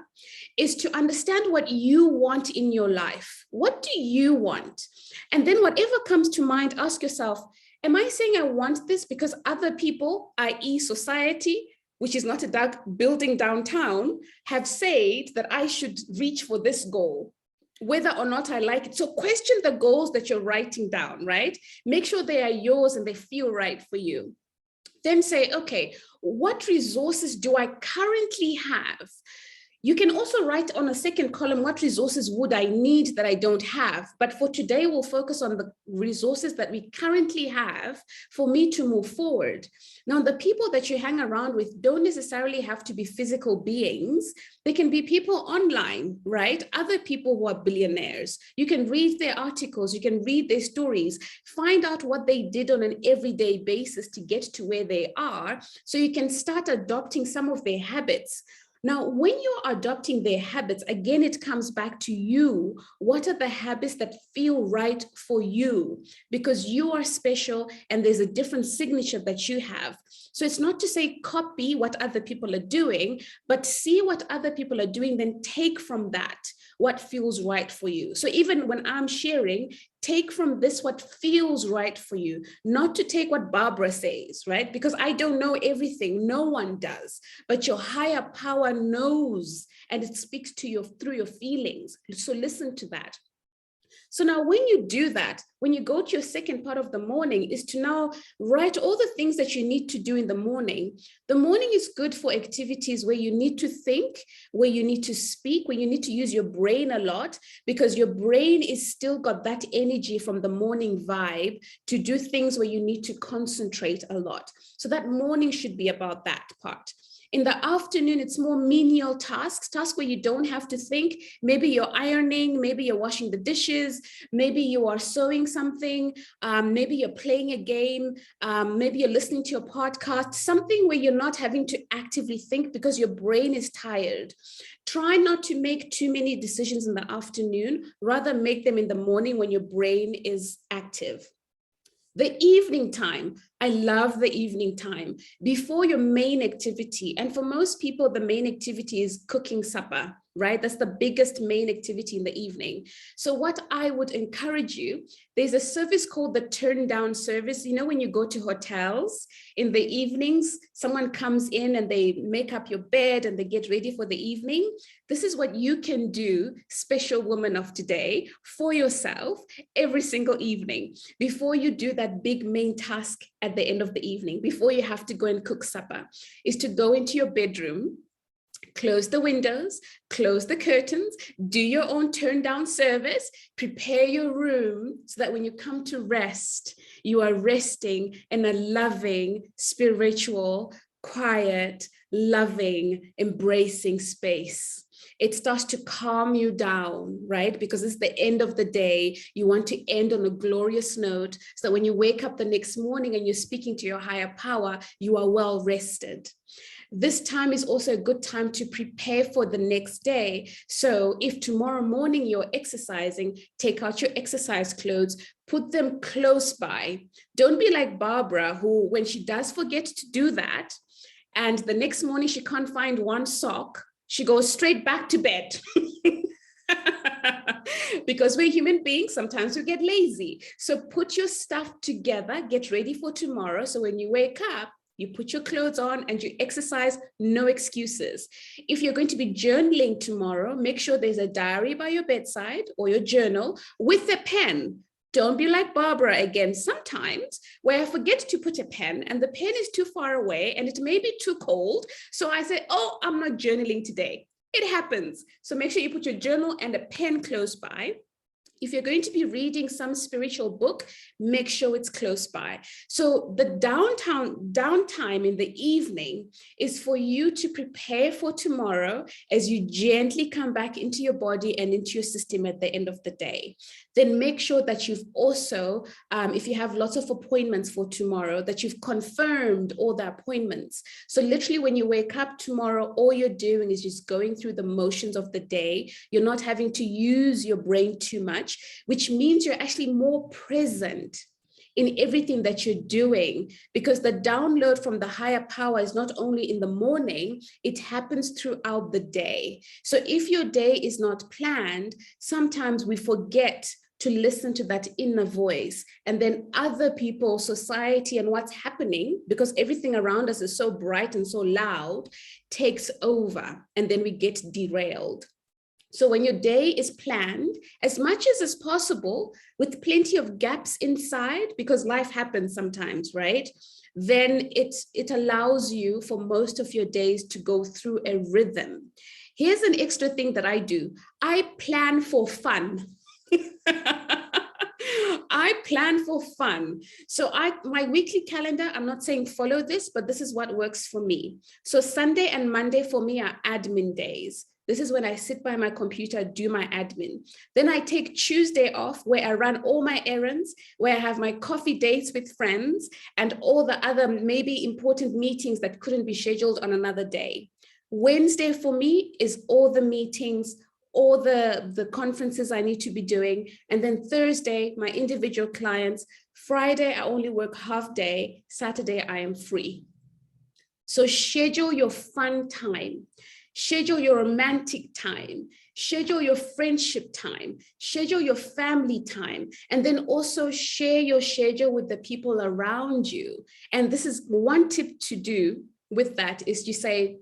is to understand what you want in your life. What do you want? And then whatever comes to mind, ask yourself, am I saying I want this because other people, i.e. society, which is not a building downtown, have said that I should reach for this goal, whether or not I like it? So question the goals that you're writing down, right? Make sure they are yours and they feel right for you. Then say, okay, what resources do I currently have? You can also write on a second column, what resources would I need that I don't have? But for today, we'll focus on the resources that we currently have for me to move forward. Now, the people that you hang around with don't necessarily have to be physical beings. They can be people online, right? Other people who are billionaires. You can read their articles, you can read their stories, find out what they did on an everyday basis to get to where they are, so you can start adopting some of their habits. Now, when you're adopting their habits, again, it comes back to you. What are the habits that feel right for you? Because you are special and there's a different signature that you have. So it's not to say copy what other people are doing, but see what other people are doing, then take from that what feels right for you. So even when I'm sharing, take from this what feels right for you, not to take what Barbara says, right? Because I don't know everything, no one does, but your higher power knows, and it speaks to you through your feelings. So listen to that. So now when you do that, when you go to your second part of the morning, is to now write all the things that you need to do in the morning. The morning is good for activities where you need to think, where you need to speak, where you need to use your brain a lot, because your brain is still got that energy from the morning vibe to do things where you need to concentrate a lot. So that morning should be about that part. In the afternoon, it's more menial tasks where you don't have to think. Maybe you're ironing, maybe you're washing the dishes, maybe you are sewing something, maybe you're playing a game, maybe you're listening to a podcast, something where you're not having to actively think because your brain is tired. Try not to make too many decisions in the afternoon, rather make them in the morning when your brain is active. The evening time, I love the evening time before your main activity. And for most people, the main activity is cooking supper, right? That's the biggest main activity in the evening. So what I would encourage you, there's a service called the turn down service. You know, when you go to hotels in the evenings, someone comes in and they make up your bed and they get ready for the evening. This is what you can do, special woman of today, for yourself every single evening before you do that big main task at the end of the evening, before you have to go and cook supper, is to go into your bedroom, close the windows, close the curtains, do your own turn down service, prepare your room so that when you come to rest, you are resting in a loving, spiritual, quiet, loving, embracing space. It starts to calm you down, right? Because it's the end of the day. You want to end on a glorious note so that when you wake up the next morning and you're speaking to your higher power, you are well rested. This time is also a good time to prepare for the next day. So if tomorrow morning you're exercising, take out your exercise clothes, put them close by. Don't be like Barbara, who, when she does forget to do that, and the next morning she can't find one sock, she goes straight back to bed. Because we're human beings, sometimes we get lazy. So put your stuff together, get ready for tomorrow. So when you wake up, you put your clothes on and you exercise, no excuses. If you're going to be journaling tomorrow, make sure there's a diary by your bedside or your journal with a pen. Don't be like Barbara again sometimes, where I forget to put a pen and the pen is too far away and it may be too cold. So I say, oh, I'm not journaling today. It happens. So make sure you put your journal and a pen close by. If you're going to be reading some spiritual book, make sure it's close by. So the downtime in the evening is for you to prepare for tomorrow as you gently come back into your body and into your system at the end of the day. Then make sure that you've also, if you have lots of appointments for tomorrow, that you've confirmed all the appointments. So literally when you wake up tomorrow, all you're doing is just going through the motions of the day. You're not having to use your brain too much, which means you're actually more present in everything that you're doing, because the download from the higher power is not only in the morning, it happens throughout the day. So if your day is not planned, sometimes we forget to listen to that inner voice, and then other people, society, and what's happening, because everything around us is so bright and so loud, takes over, and then we get derailed. So when your day is planned, as much as possible, with plenty of gaps inside, because life happens sometimes, right? Then it allows you for most of your days to go through a rhythm. Here's an extra thing that I do. I plan for fun. I plan for fun. So my weekly calendar, I'm not saying follow this, but this is what works for me. So Sunday and Monday for me are admin days. This is when I sit by my computer, do my admin. Then I take Tuesday off, where I run all my errands, where I have my coffee dates with friends and all the other maybe important meetings that couldn't be scheduled on another day. Wednesday for me is all the meetings, all the conferences I need to be doing. And then Thursday, my individual clients. Friday, I only work half day. Saturday, I am free. So schedule your fun time. Schedule your romantic time, schedule your friendship time, schedule your family time, and then also share your schedule with the people around you. And this is one tip to do with that, is you say,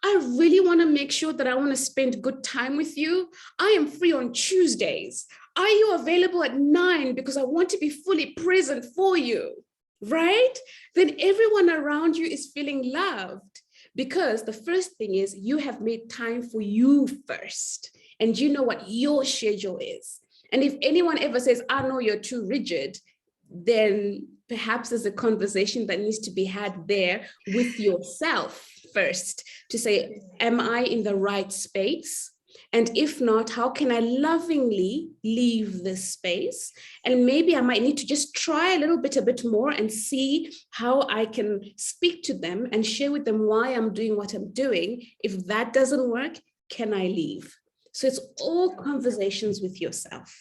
I really want to make sure that I want to spend good time with you. I am free on Tuesdays. Are you available at 9 because I want to be fully present for you, right? Then everyone around you is feeling loved, because the first thing is you have made time for you first, and you know what your schedule is. And if anyone ever says, I know you're too rigid, then perhaps there's a conversation that needs to be had there with yourself first to say, am I in the right space? And if not, how can I lovingly leave this space? And maybe I might need to just try a bit more and see how I can speak to them and share with them why I'm doing what I'm doing. If that doesn't work, can I leave? So it's all conversations with yourself.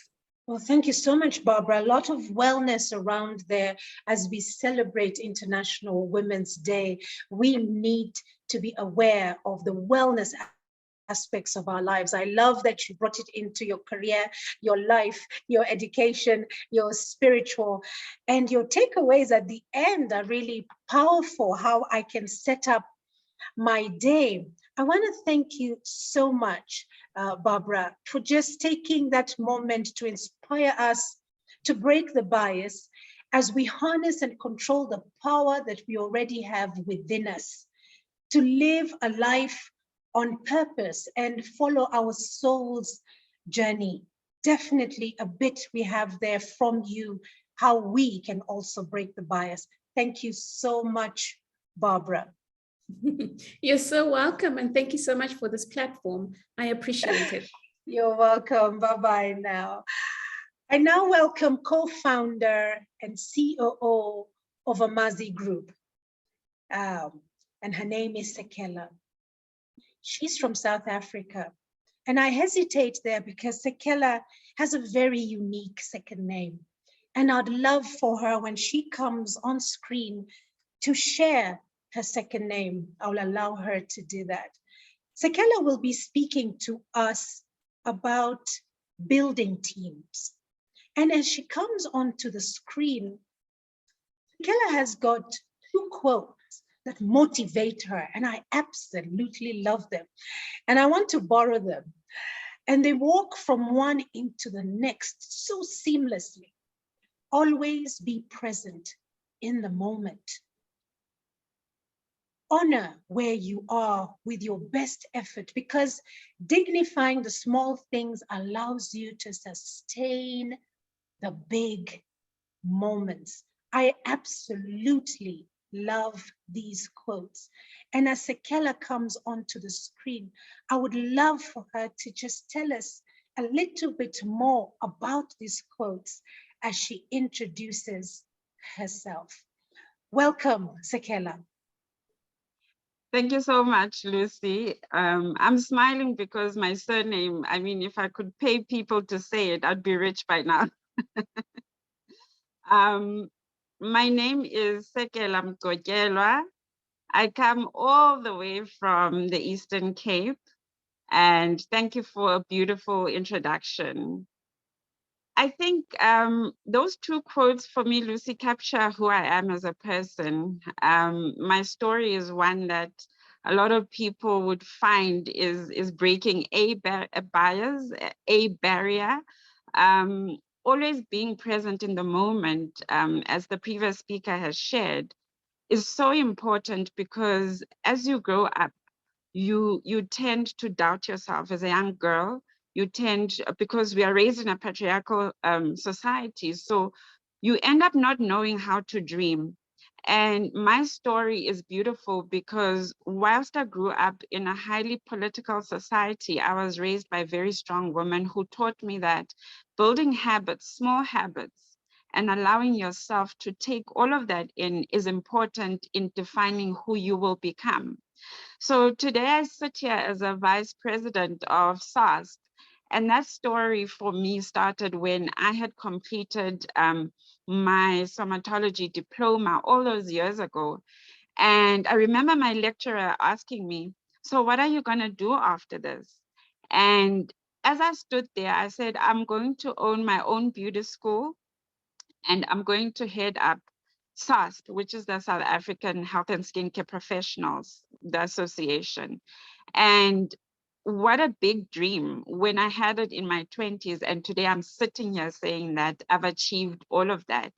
Well, thank you so much, Barbara. A lot of wellness around there as we celebrate International Women's Day. We need to be aware of the wellness aspects of our lives. I love that you brought it into your career, your life, your education, your spiritual, and your takeaways at the end are really powerful, how I can set up my day. I want to thank you so much, Barbara, for just taking that moment to inspire us to break the bias as we harness and control the power that we already have within us, to live a life on purpose and follow our soul's journey. Definitely a bit we have there from you, how we can also break the bias. Thank you so much, Barbara. You're so welcome, and thank you so much for this platform. I appreciate it. You're welcome. Bye-bye now. I now welcome co-founder and COO of Amazi Group, and her name is Sekela. She's from South Africa, and I hesitate there because Sekela has a very unique second name, and I'd love for her when she comes on screen to share her second name. I'll allow her to do that. Sekela will be speaking to us about building teams. And as she comes onto the screen, Sekela has got 2 quotes that motivate her, and I absolutely love them. And I want to borrow them. And they walk from one into the next so seamlessly. Always be present in the moment. Honor where you are with your best effort, because dignifying the small things allows you to sustain the big moments. I absolutely love these quotes. And as Sekela comes onto the screen, I would love for her to just tell us a little bit more about these quotes as she introduces herself. Welcome, Sekela. Thank you so much, Lucy. I'm smiling because my surname, I mean, if I could pay people to say it, I'd be rich by now. My name is Sekela Mkotyelwa. I come all the way from the Eastern Cape, and thank you for a beautiful introduction. I think those 2 quotes for me, Lucy, capture who I am as a person. My story is one that a lot of people would find is breaking a bias, a barrier, always being present in the moment, as the previous speaker has shared, is so important, because as you grow up, you tend to doubt yourself as a young girl. You tend, because we are raised in a patriarchal society, so you end up not knowing how to dream. And my story is beautiful because whilst I grew up in a highly political society, I was raised by very strong women who taught me that building habits, small habits, and allowing yourself to take all of that in is important in defining who you will become. So today I sit here as a vice president of SWAA, and that story for me started when I had completed my somatology diploma all those years ago. And I remember my lecturer asking me, so what are you going to do after this? And as I stood there, I said, I'm going to own my own beauty school, and I'm going to head up SASP, which is the South African Health and Skincare Professionals, the association. And what a big dream when I had it in my 20s. And today I'm sitting here saying that I've achieved all of that.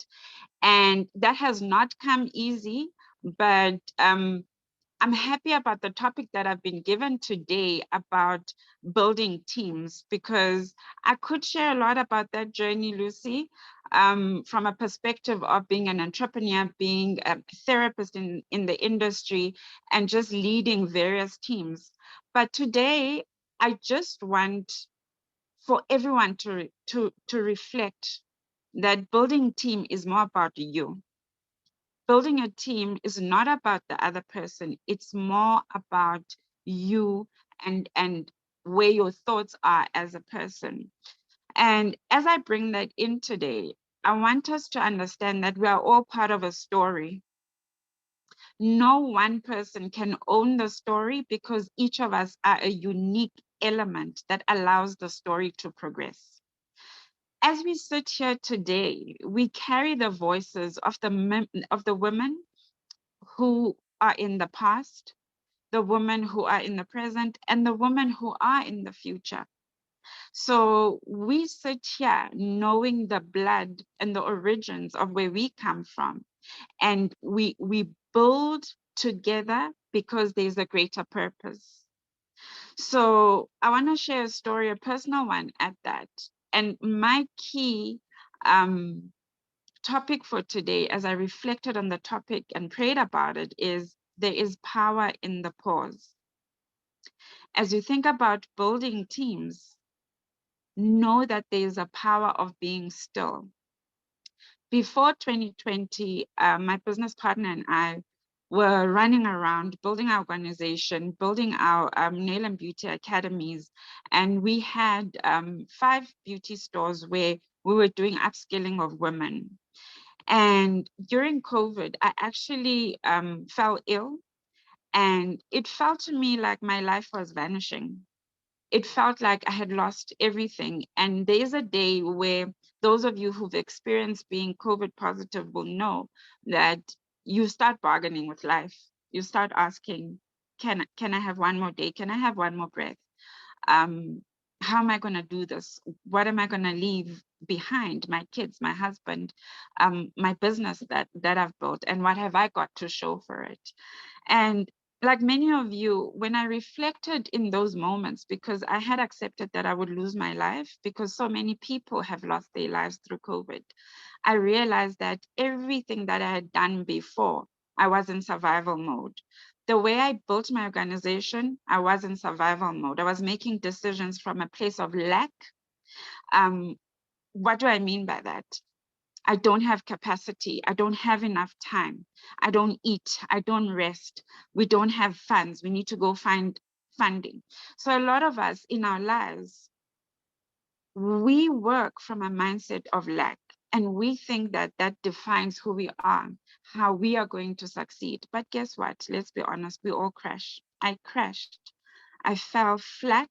And that has not come easy, but I'm happy about the topic that I've been given today about building teams, because I could share a lot about that journey, Lucy, from a perspective of being an entrepreneur, being a therapist in the industry, and just leading various teams. But today, I just want for everyone to reflect that building team is more about you. Building a team is not about the other person. It's more about you and where your thoughts are as a person. And as I bring that in today, I want us to understand that we are all part of a story. No one person can own the story, because each of us are a unique element that allows the story to progress. As we sit here today, we carry the voices of the women who are in the past, the women who are in the present, and the women who are in the future. So we sit here knowing the blood and the origins of where we come from, and we build together because there's a greater purpose. So I want to share a story, a personal one at that. And my key topic for today, as I reflected on the topic and prayed about it, is there is power in the pause. As you think about building teams, know that there is a power of being still. Before 2020, my business partner and I were running around building our organization, building our nail and beauty academies. And we had 5 beauty stores where we were doing upskilling of women. And during COVID, I actually fell ill, and it felt to me like my life was vanishing. It felt like I had lost everything. And there's a day where those of you who've experienced being COVID positive will know that you start bargaining with life. You start asking, can I have one more day? Can I have one more breath? How am I going to do this? What am I going to leave behind? My kids, my husband, my business that I've built, and what have I got to show for it? And like many of you, when I reflected in those moments, because I had accepted that I would lose my life, because so many people have lost their lives through COVID, I realized that everything that I had done before, I was in survival mode. The way I built my organization, I was in survival mode. I was making decisions from a place of lack. What do I mean by that? I don't have capacity. I don't have enough time. I don't eat. I don't rest. We don't have funds. We need to go find funding. So a lot of us in our lives, we work from a mindset of lack, and we think that that defines who we are, how we are going to succeed. But guess what? Let's be honest, we all crash. I crashed. I fell flat.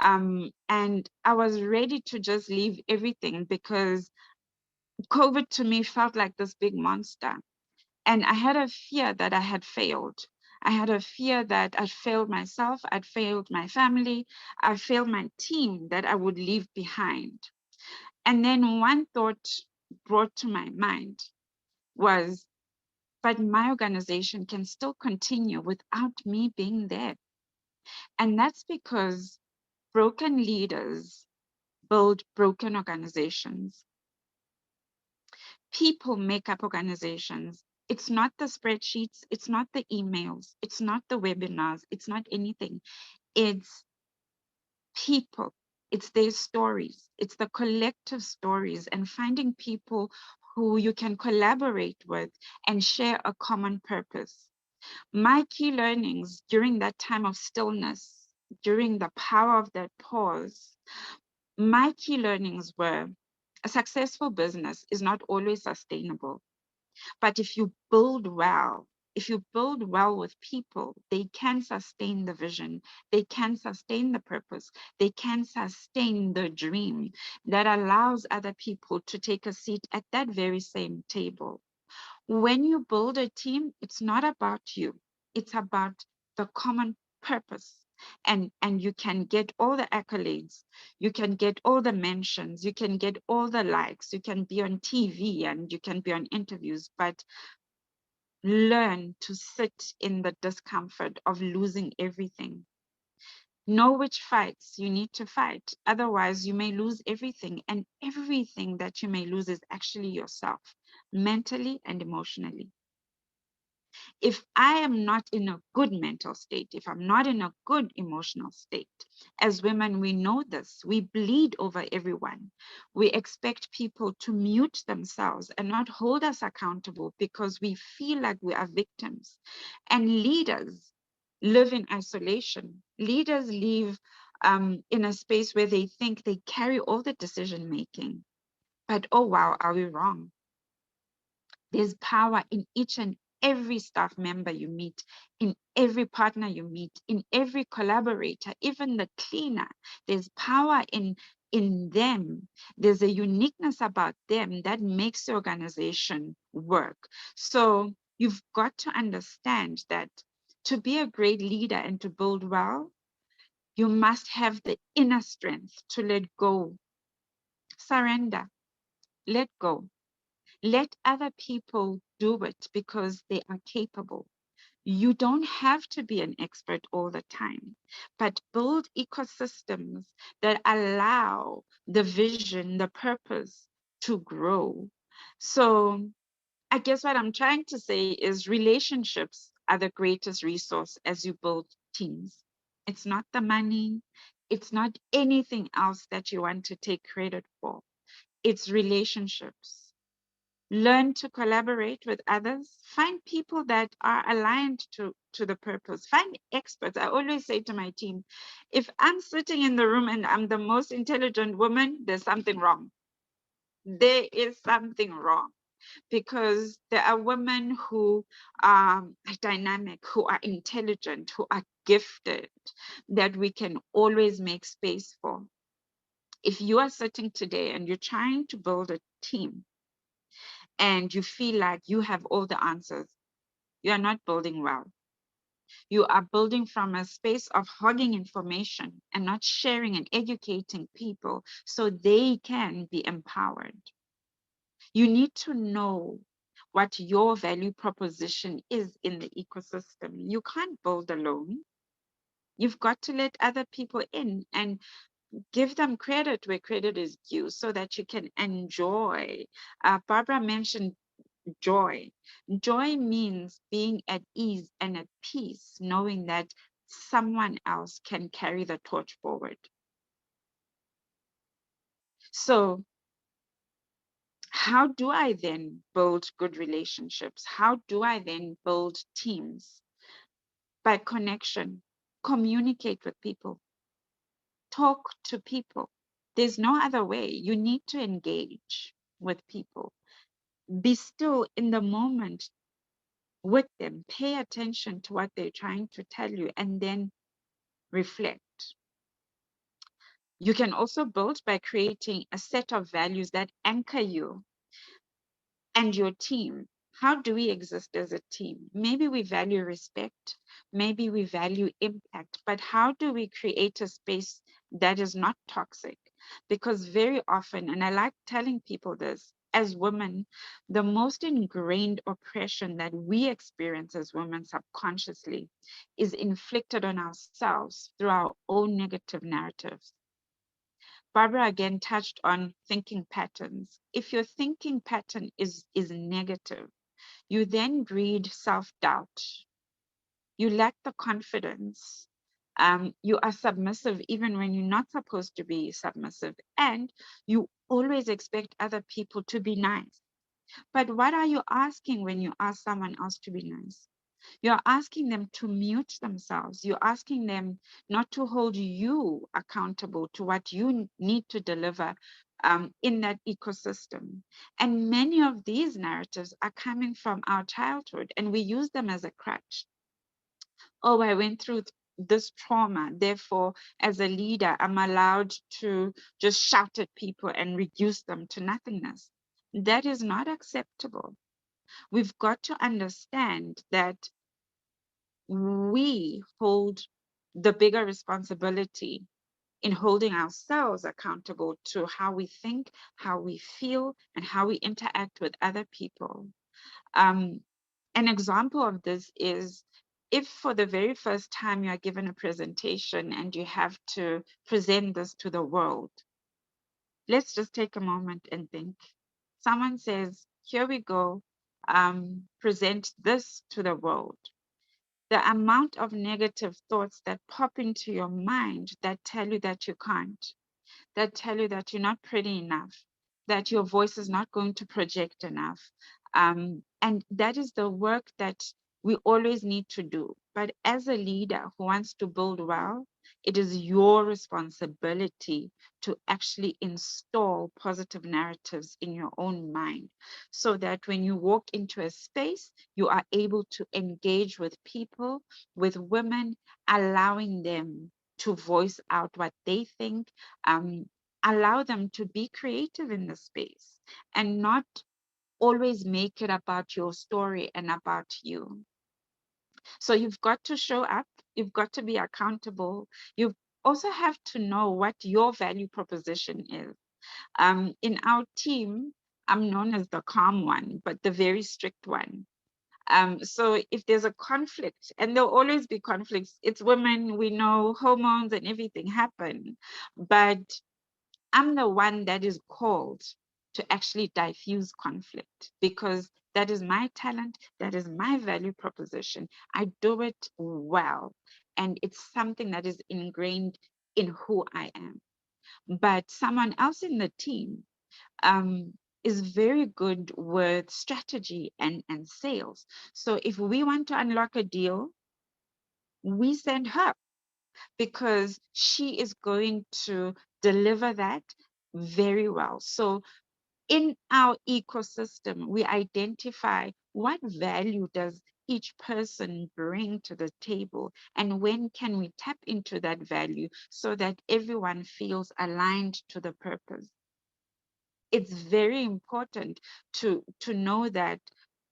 And I was ready to just leave everything, because COVID to me felt like this big monster. And I had a fear that I had failed. I had a fear that I'd failed myself, I'd failed my family, I failed my team that I would leave behind. And then one thought brought to my mind was, but my organization can still continue without me being there. And that's because broken leaders build broken organizations. People make up organizations. It's not the spreadsheets, it's not the emails, it's not the webinars, it's not anything. It's people, it's their stories, it's the collective stories, and finding people who you can collaborate with and share a common purpose. My key learnings during that time of stillness, during the power of that pause, my key learnings were a successful business is not always sustainable. But if you build well with people, they can sustain the vision, they can sustain the purpose, they can sustain the dream that allows other people to take a seat at that very same table. When you build a team, it's not about you, it's about the common purpose and you can get all the accolades, you can get all the mentions, you can get all the likes, you can be on TV and you can be on interviews, but learn to sit in the discomfort of losing everything. Know which fights you need to fight. Otherwise, you may lose everything, and everything that you may lose is actually yourself, mentally and emotionally. If I am not in a good mental state, if I'm not in a good emotional state, as women, we know this. We bleed over everyone. We expect people to mute themselves and not hold us accountable because we feel like we are victims. And leaders live in isolation. Leaders live in a space where they think they carry all the decision making. But oh wow, are we wrong? There's power in each and every staff member you meet, in every partner you meet, in every collaborator, even the cleaner. There's power in them. There's a uniqueness about them that makes the organization work. So you've got to understand that to be a great leader and to build well, you must have the inner strength to let go, surrender, let go. Let other people do it because they are capable. You don't have to be an expert all the time, but build ecosystems that allow the vision, the purpose to grow. So I guess what I'm trying to say is relationships are the greatest resource as you build teams. It's not the money. It's not anything else that you want to take credit for. It's relationships. Learn to collaborate with others. Find people that are aligned to the purpose. Find experts. I always say to my team, if I'm sitting in the room and I'm the most intelligent woman, there's something wrong. There is something wrong, because there are women who are dynamic, who are intelligent, who are gifted, that we can always make space for. If you are sitting today and you're trying to build a team, and you feel like you have all the answers, you are not building well. You are building from a space of hogging information and not sharing and educating people so they can be empowered. You need to know what your value proposition is in the ecosystem. You can't build alone. You've got to let other people in and give them credit where credit is due so that you can enjoy. Barbara mentioned joy. Joy means being at ease and at peace, knowing that someone else can carry the torch forward. So how do I then build good relationships? How do I then build teams? By connection. Communicate with people. Talk to people. There's no other way. You need to engage with people. Be still in the moment with them. Pay attention to what they're trying to tell you and then reflect. You can also build by creating a set of values that anchor you and your team. How do we exist as a team? Maybe we value respect, maybe we value impact, but how do we create a space that is not toxic? Because very often, and I like telling people this, as women, the most ingrained oppression that we experience as women subconsciously is inflicted on ourselves through our own negative narratives. Barbara again touched on thinking patterns. If your thinking pattern is negative, you then breed self-doubt. You lack the confidence. You are submissive even when you're not supposed to be submissive. And you always expect other people to be nice. But what are you asking when you ask someone else to be nice? You're asking them to mute themselves. You're asking them not to hold you accountable to what you need to deliver in that ecosystem. And many of these narratives are coming from our childhood, and we use them as a crutch. Oh, I went through this trauma. Therefore, as a leader, I'm allowed to just shout at people and reduce them to nothingness. That is not acceptable. We've got to understand that we hold the bigger responsibility in holding ourselves accountable to how we think, how we feel, and how we interact with other people. An example of this is if for the very first time you are given a presentation and you have to present this to the world, let's just take a moment and think. Someone says, here we go, present this to the world. The amount of negative thoughts that pop into your mind that tell you that you can't, that tell you that you're not pretty enough, that your voice is not going to project enough. And that is the work that we always need to do. But as a leader who wants to build well, it is your responsibility to actually install positive narratives in your own mind so that when you walk into a space, you are able to engage with people, with women, allowing them to voice out what they think, allow them to be creative in the space and not always make it about your story and about you. So you've got to show up, you've got to be accountable. You also have to know what your value proposition is. In our team, I'm known as the calm one, but the very strict one. So if there's a conflict, and there'll always be conflicts, it's women, we know hormones and everything happen, but I'm the one that is called to actually diffuse conflict because that is my talent, that is my value proposition. I do it well, and it's something that is ingrained in who I am. But someone else in the team is very good with strategy and sales. So if we want to unlock a deal, we send her because she is going to deliver that very well. So in our ecosystem, we identify what value does each person bring to the table and when can we tap into that value so that everyone feels aligned to the purpose. It's very important to know that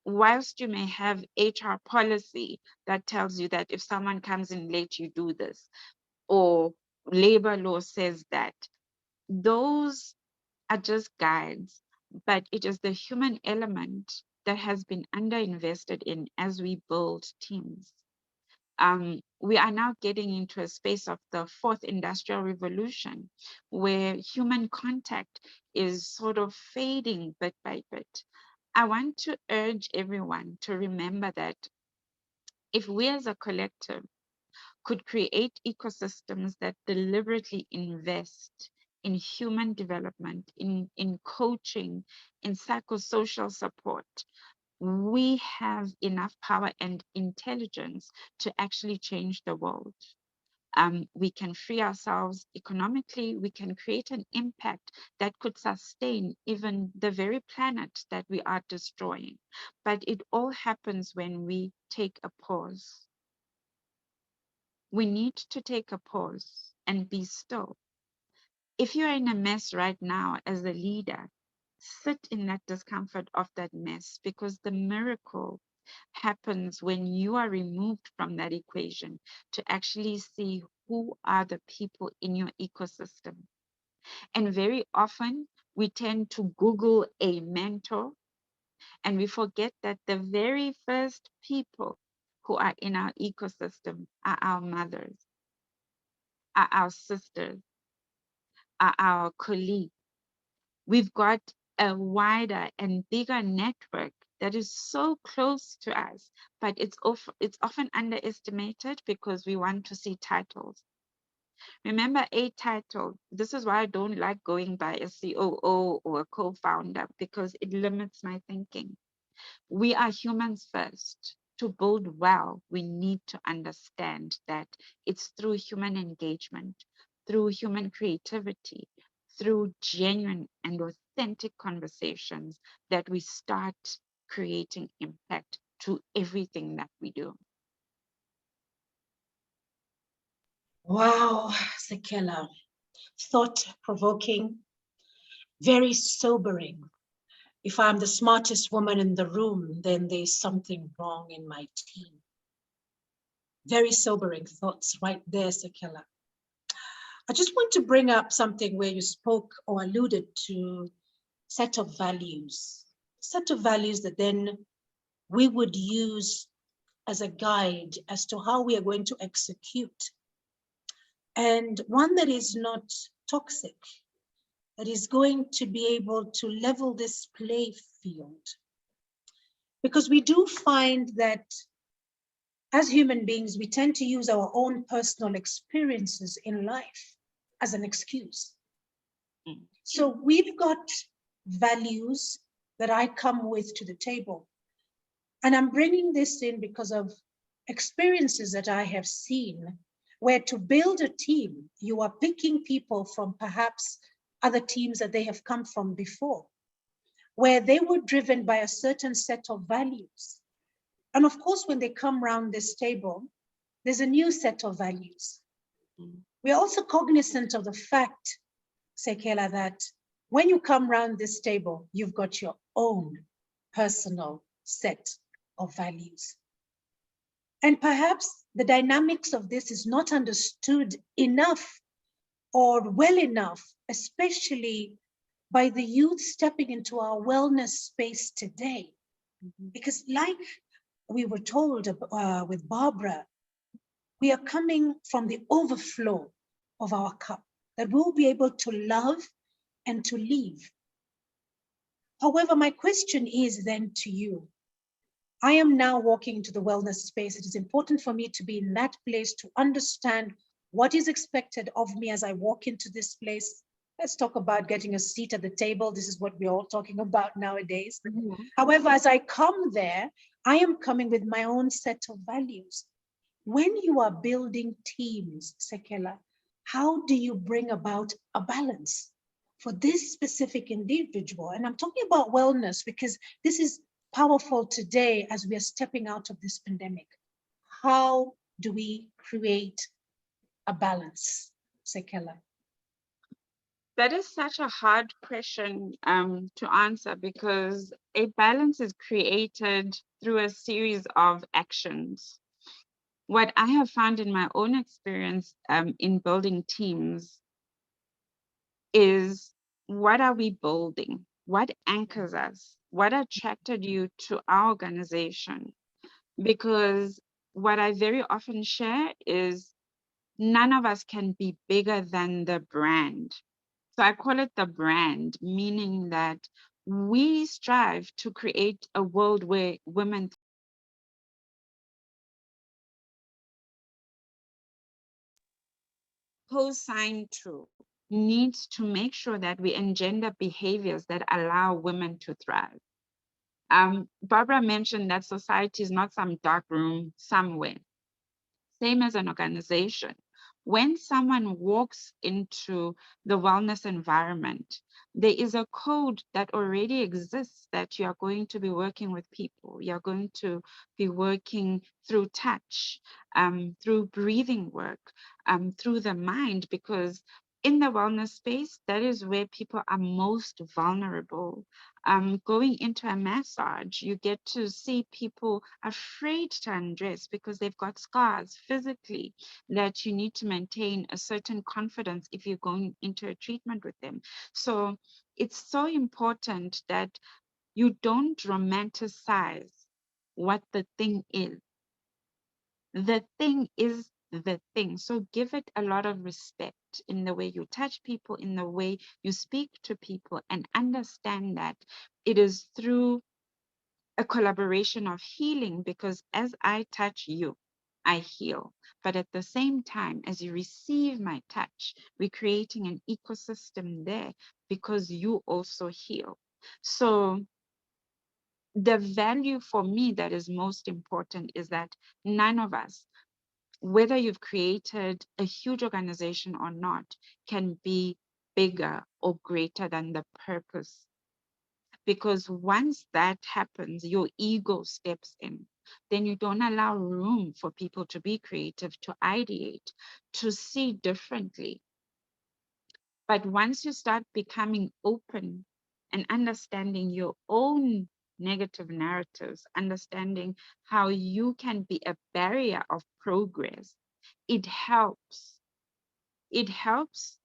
whilst you may have HR policy that tells you that if someone comes in late, you do this, or labor law says that, those are just guides, but it is the human element that has been underinvested in as we build teams. We are now getting into a space of the fourth industrial revolution where human contact is sort of fading bit by bit. I want to urge everyone to remember that if we as a collective could create ecosystems that deliberately invest in human development, in coaching, in psychosocial support, we have enough power and intelligence to actually change the world. We can free ourselves economically, we can create an impact that could sustain even the very planet that we are destroying. But it all happens when we take a pause. We need to take a pause and be still. If you're in a mess right now as a leader, sit in that discomfort of that mess because the miracle happens when you are removed from that equation to actually see who are the people in your ecosystem. And very often we tend to Google a mentor and we forget that the very first people who are in our ecosystem are our mothers, are our sisters, are our colleagues. We've got a wider and bigger network that is so close to us, but it's often underestimated because we want to see titles. Remember, a title, this is why I don't like going by a COO or a co-founder because it limits my thinking. We are humans first. To build well, we need to understand that it's through human engagement, through human creativity, through genuine and authentic conversations that we start creating impact to everything that we do. Wow, Sekela, thought-provoking, very sobering. If I'm the smartest woman in the room, then there's something wrong in my team. Very sobering thoughts right there, Sekela. I just want to bring up something where you spoke or alluded to set of values that then we would use as a guide as to how we are going to execute. And one that is not toxic, that is going to be able to level this play field. Because we do find that as human beings, we tend to use our own personal experiences in life as an excuse. So we've got values that I come with to the table. And I'm bringing this in because of experiences that I have seen where to build a team, you are picking people from perhaps other teams that they have come from before, where they were driven by a certain set of values. And of course, when they come around this table, there's a new set of values. We're also cognizant of the fact, Sekela, that when you come around this table, you've got your own personal set of values. And perhaps the dynamics of this is not understood enough or well enough, especially by the youth stepping into our wellness space today. Because like we were told with Barbara, we are coming from the overflow of our cup, that we'll be able to love and to leave. However, my question is then to you, I am now walking into the wellness space. It is important for me to be in that place to understand what is expected of me as I walk into this place. Let's talk about getting a seat at the table. This is what we're all talking about nowadays. However, as I come there, I am coming with my own set of values. When you are building teams, Sekela, how do you bring about a balance for this specific individual? And I'm talking about wellness because this is powerful today as we are stepping out of this pandemic. How do we create a balance, Sekela? That is such a hard question to answer because a balance is created through a series of actions. What I have found in my own experience in building teams is, what are we building? What anchors us? What attracted you to our organization? Because what I very often share is none of us can be bigger than the brand. So I call it the brand, meaning that we strive to create a world where women co-sign to needs to make sure that we engender behaviors that allow women to thrive. Barbara mentioned that society is not some dark room somewhere. Same as an organization. When someone walks into the wellness environment, there is a code that already exists that you are going to be working with people. You're going to be working through touch, through breathing work, through the mind, because in the wellness space, that is where people are most vulnerable. Going into a massage, you get to see people afraid to undress because they've got scars physically that you need to maintain a certain confidence if you're going into a treatment with them. So it's so important that you don't romanticize what the thing is. The thing is the thing. So give it a lot of respect in the way you touch people, in the way you speak to people, and understand that it is through a collaboration of healing, because as I touch you, I heal. But at the same time, as you receive my touch, we're creating an ecosystem there because you also heal. So the value for me that is most important is that none of us, whether you've created a huge organization or not, can be bigger or greater than the purpose. Because once that happens, your ego steps in. Then you don't allow room for people to be creative, to ideate, to see differently. But once you start becoming open and understanding your own negative narratives, understanding how you can be a barrier of progress. It helps. It helps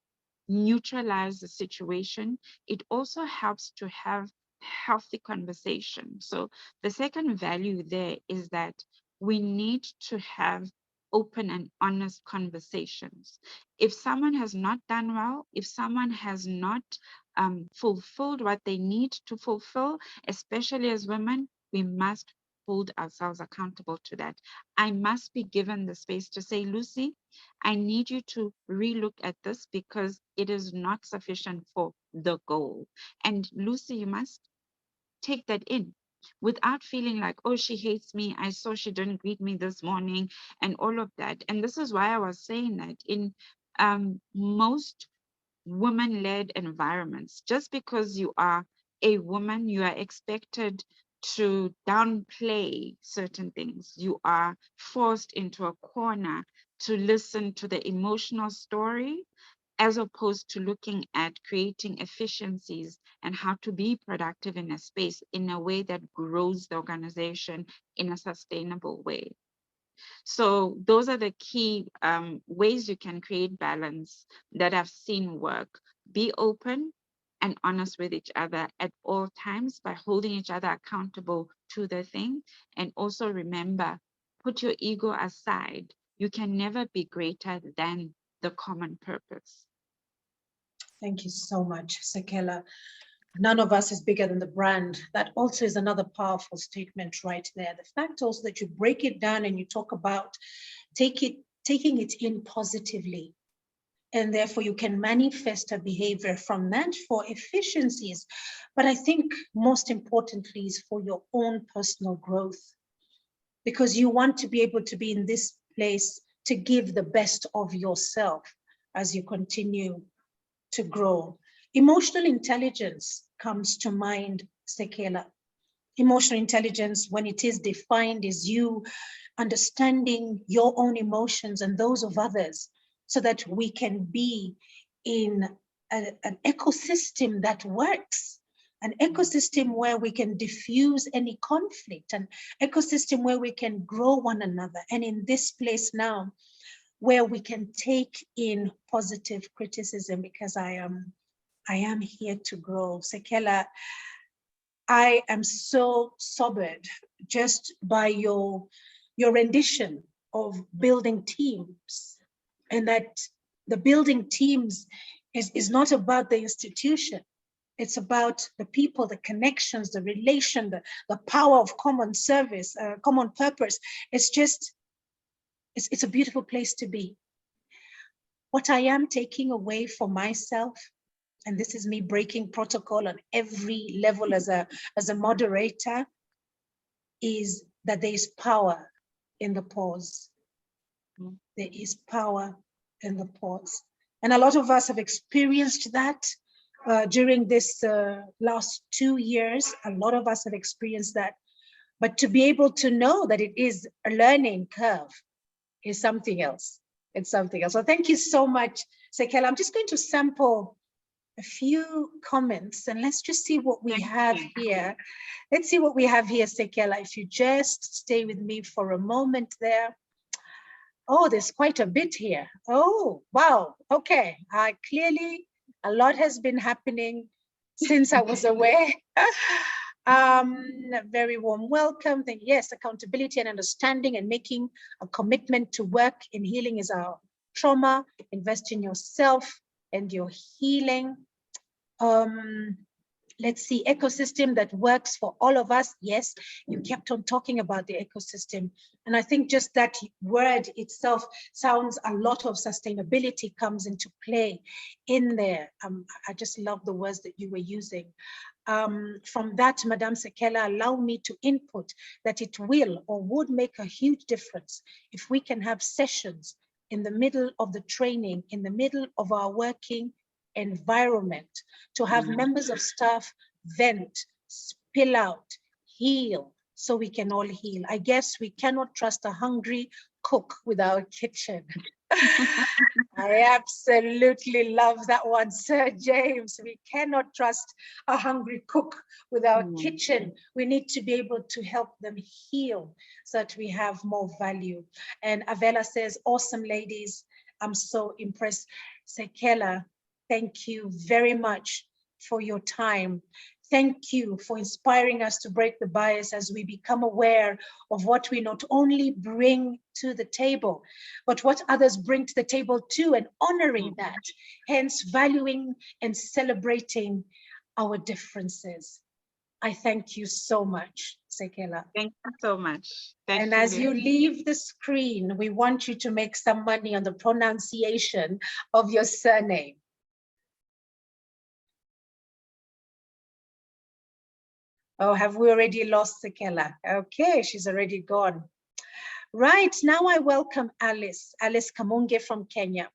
neutralize the situation. It also helps to have healthy conversation. So the second value there is that we need to have open and honest conversations. If someone has not done well, if someone has not fulfilled what they need to fulfill, especially as women, we must hold ourselves accountable to that. I must be given the space to say, Lucy, I need you to relook at this because it is not sufficient for the goal. And Lucy, you must take that in without feeling like, oh, she hates me. I saw she didn't greet me this morning and all of that. And this is why I was saying that in most women-led environments, just because you are a woman, you are expected to downplay certain things. You are forced into a corner to listen to the emotional story, as opposed to looking at creating efficiencies and how to be productive in a space in a way that grows the organization in a sustainable way. So those are the key ways you can create balance that I've seen work. Be open and honest with each other at all times by holding each other accountable to the thing. And also remember, put your ego aside. You can never be greater than the common purpose. Thank you so much, Sekela. None of us is bigger than the brand. That also is another powerful statement right there. The fact also that you break it down and you talk about taking it in positively. And therefore you can manifest a behavior from that for efficiencies. But I think most importantly is for your own personal growth, because you want to be able to be in this place to give the best of yourself as you continue to grow. Emotional intelligence comes to mind, Sekela. Emotional intelligence, when it is defined, is you understanding your own emotions and those of others so that we can be in an ecosystem that works, an ecosystem where we can diffuse any conflict, an ecosystem where we can grow one another. And in this place now, where we can take in positive criticism, because I am here to grow. Sekela, I am so sobered just by your rendition of building teams, and that the building teams is not about the institution. It's about the people, the connections, the relation, the power of common service, common purpose. It's a beautiful place to be. What I am taking away for myself, and this is me breaking protocol on every level as a moderator, is that there is power in the pause. There is power in the pause. And a lot of us have experienced that during this last 2 years. A lot of us have experienced that. But to be able to know that it is a learning curve is something else. It's something else. So thank you so much, Sekela. I'm just going to sample a few comments and let's just see what we have here. Let's see what we have here, Sekela. If you just stay with me for a moment there. Oh, there's quite a bit here. Oh, wow. Okay. Clearly, a lot has been happening since I was away. Very warm welcome. Yes, accountability and understanding and making a commitment to work in healing is our trauma. Invest in yourself and your healing. Let's see, ecosystem that works for all of us. Yes, you kept on talking about the ecosystem. And I think just that word itself sounds, a lot of sustainability comes into play in there. I just love the words that you were using. From that, Madame Sekela, allow me to input that it will or would make a huge difference if we can have sessions in the middle of the training, in the middle of our working environment, to have members of staff vent, spill out, heal, so we can all heal. I guess we cannot trust a hungry cook without kitchen. I absolutely love that one, Sir James. We cannot trust a hungry cook without kitchen. We need to be able to help them heal so that we have more value. And Avela says, awesome ladies. I'm so impressed. Sekela, thank you very much for your time. Thank you for inspiring us to break the bias as we become aware of what we not only bring to the table, but what others bring to the table too, and honoring that, hence valuing and celebrating our differences. I thank you so much, Sekela. Thank you so much. Thank And you, as you Lucy. leave the screen, we want you to make some money on the pronunciation of your surname. Oh, have we already lost Sekela? Okay, she's already gone. Right, now I welcome Alice Kamunge from Kenya.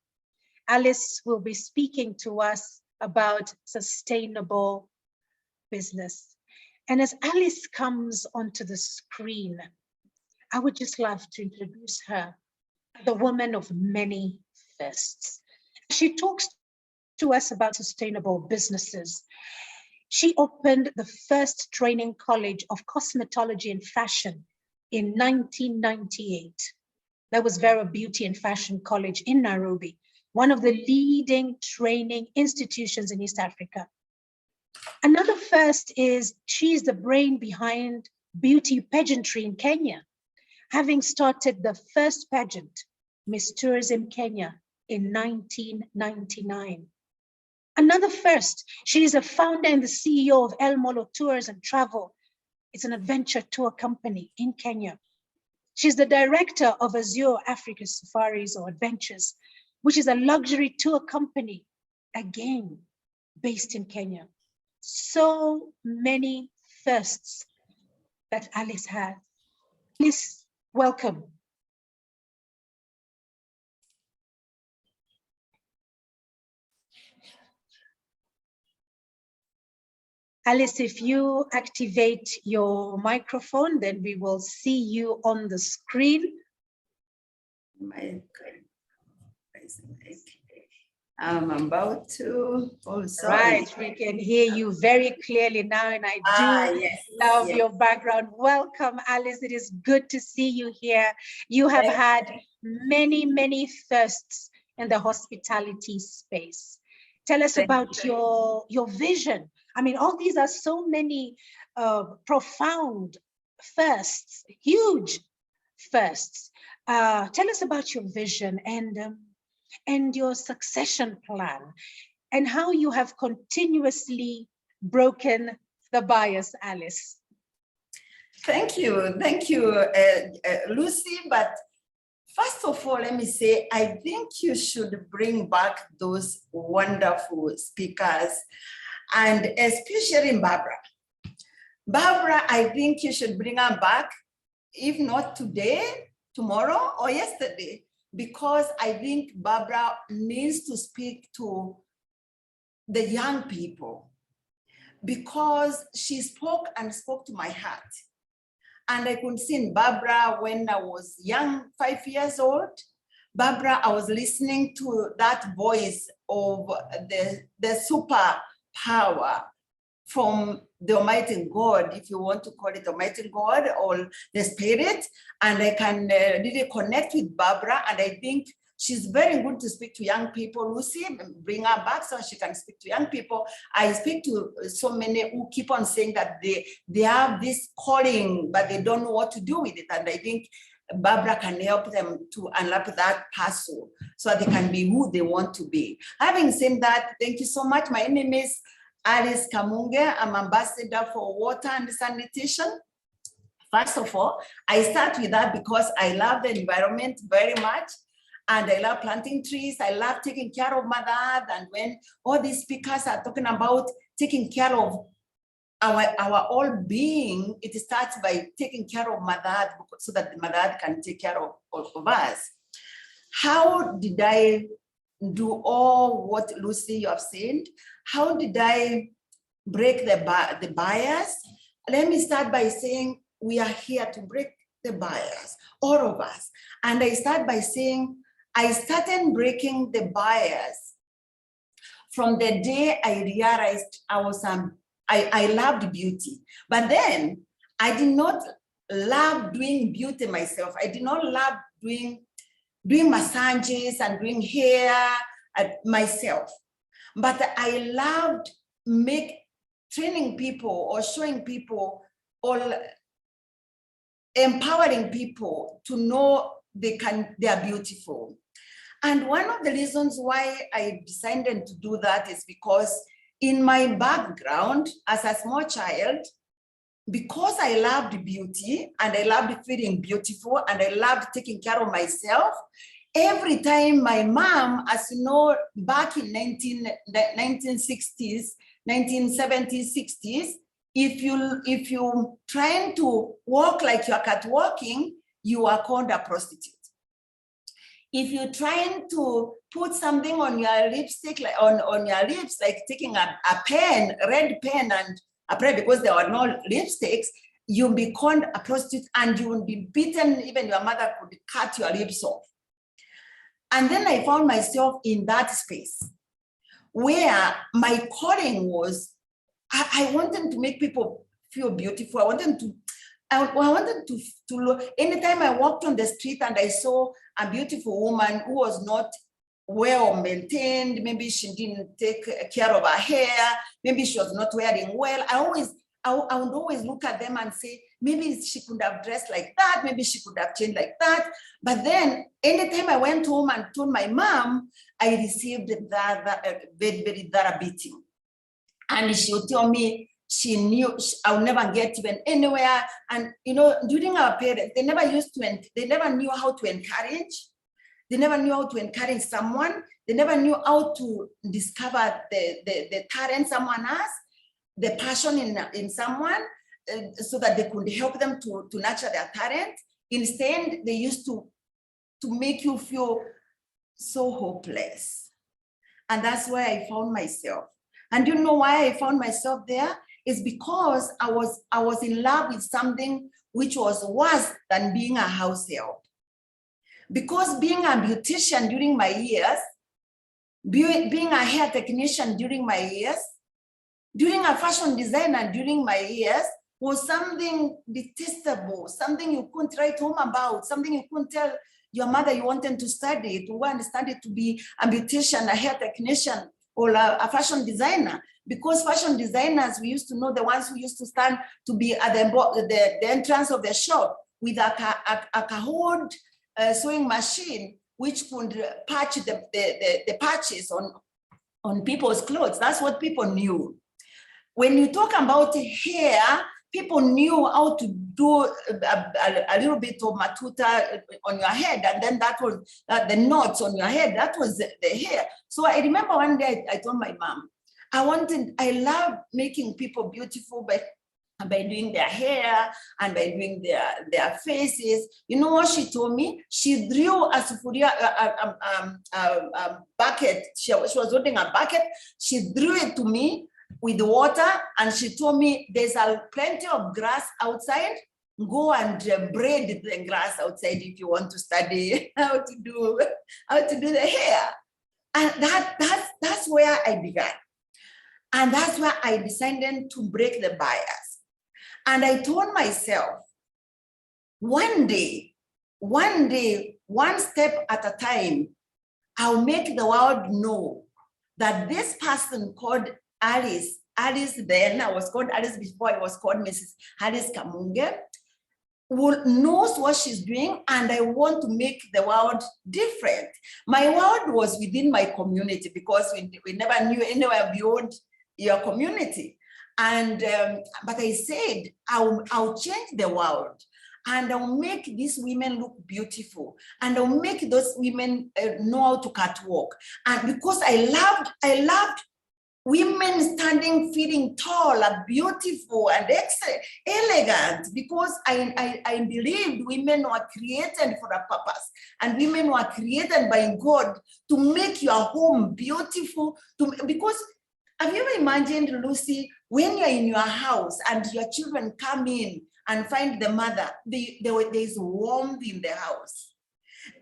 Alice will be speaking to us about sustainable business. And as Alice comes onto the screen, I would just love to introduce her, the woman of many firsts. She talks to us about sustainable businesses. She opened the first training college of cosmetology and fashion in 1998. That was Vera Beauty and Fashion College in Nairobi, one of the leading training institutions in East Africa. Another first is she's the brain behind beauty pageantry in Kenya, having started the first pageant, Miss Tourism Kenya, in 1999. Another first, she is a founder and the CEO of El Molo Tours and Travel. It's an adventure tour company in Kenya. She's the director of Azure Africa Safaris or Adventures, which is a luxury tour company, again, based in Kenya. So many firsts that Alice had. Alice, welcome. Alice, if you activate your microphone, then we will see you on the screen. I'm about to, oh, sorry. Right, we can hear you very clearly now, and I do love your background. Welcome, Alice. It is good to see you here. You have had many, many firsts in the hospitality space. Tell us about your vision. I mean, all these are so many profound firsts, huge firsts. Tell us about your vision and your succession plan and how you have continuously broken the bias, Alice. Thank you, Lucy. But first of all, let me say, I think you should bring back those wonderful speakers, and especially Barbara. Barbara, I think you should bring her back, if not today, tomorrow, or yesterday, because I think Barbara needs to speak to the young people, because she spoke to my heart. And I could see in Barbara when I was young, 5 years old. Barbara, I was listening to that voice of the super power from the Almighty God, if you want to call it Almighty God or the Spirit. And I can really connect with Barbara. And I think she's very good to speak to young people. Lucy, bring her back so she can speak to young people. I speak to so many who keep on saying that they have this calling, but they don't know what to do with it. And I think Barbara can help them to unlock that puzzle so they can be who they want to be. Having said that, thank you so much. My name is Alice Kamunge. I'm ambassador for water and sanitation. First of all, I start with that because I love the environment very much. And I love planting trees. I love taking care of Mother Earth. And when all these speakers are talking about taking care of our all being, it starts by taking care of Mother Earth so that Mother Earth can take care of us. How did I do all what Lucy you have said? How did I break the bias? Let me start by saying we are here to break the bias, all of us. And I start by saying, I started breaking the bias from the day I realized I loved beauty. But then I did not love doing beauty myself. I did not love doing massages and doing hair myself. But I loved training people or showing people or empowering people to know they are beautiful. And one of the reasons why I decided to do that is because in my background as a small child, because I loved beauty and I loved feeling beautiful and I loved taking care of myself, every time my mom, as you know, back in 1960s, 1970s, 60s, if you trying to walk like you're catwalking, you are called a prostitute. If you're trying to put something on your lipstick, like on your lips, like taking a pen, red pen, and a pen, because there were no lipsticks, you'll be called a prostitute and you will be beaten. Even your mother could cut your lips off. And then I found myself in that space where my calling was, I wanted to make people feel beautiful. I wanted to look. Anytime I walked on the street and I saw a beautiful woman who was not well maintained, maybe she didn't take care of her hair, maybe she was not wearing well, I would always look at them and say, maybe she could have dressed like that, maybe she could have changed like that. But then anytime I went home and told my mom, I received that very, very beating. And she would tell me she knew I'll never get even anywhere. And you know, during our parents, they never knew how to encourage. They never knew how to encourage someone. They never knew how to discover the talent someone has, the passion in someone, so that they could help them to nurture their talent. Instead, they used to make you feel so hopeless. And that's where I found myself. And you know why I found myself there? It's because I was in love with something which was worse than being a house help. Because being a beautician during my years, being a hair technician during my years, doing a fashion designer during my years was something detestable, something you couldn't write home about, something you couldn't tell your mother you wanted to study, to go and study to be a beautician, a hair technician, or a fashion designer. Because fashion designers, we used to know the ones who used to stand to be at the entrance of the shop with a cahood sewing machine, which could patch the patches on people's clothes. That's what people knew. When you talk about hair, people knew how to do a little bit of matuta on your head, and then that was the knots on your head. That was the hair. So I remember one day I told my mom, I love making people beautiful by doing their hair and by doing their faces. You know what she told me? She drew a bucket. She was holding a bucket. She drew it to me with water, and she told me, there's plenty of grass outside. Go and braid the grass outside if you want to study how to do the hair. And that's where I began. And that's where I decided to break the bias. And I told myself, one day, one step at a time, I'll make the world know that this person called Alice then, I was called Alice before I was called Mrs. Alice Kamunge, knows what she's doing, and I want to make the world different. My world was within my community because we never knew anywhere beyond your community. And but I said, I'll change the world, and I'll make these women look beautiful, and I'll make those women know how to catwalk. And because I loved women standing, feeling tall and beautiful and elegant, because I believed women were created for a purpose, and women were created by God to make your home beautiful. Because have you ever imagined, Lucy, when you're in your house and your children come in and find the mother, there's warmth in the house.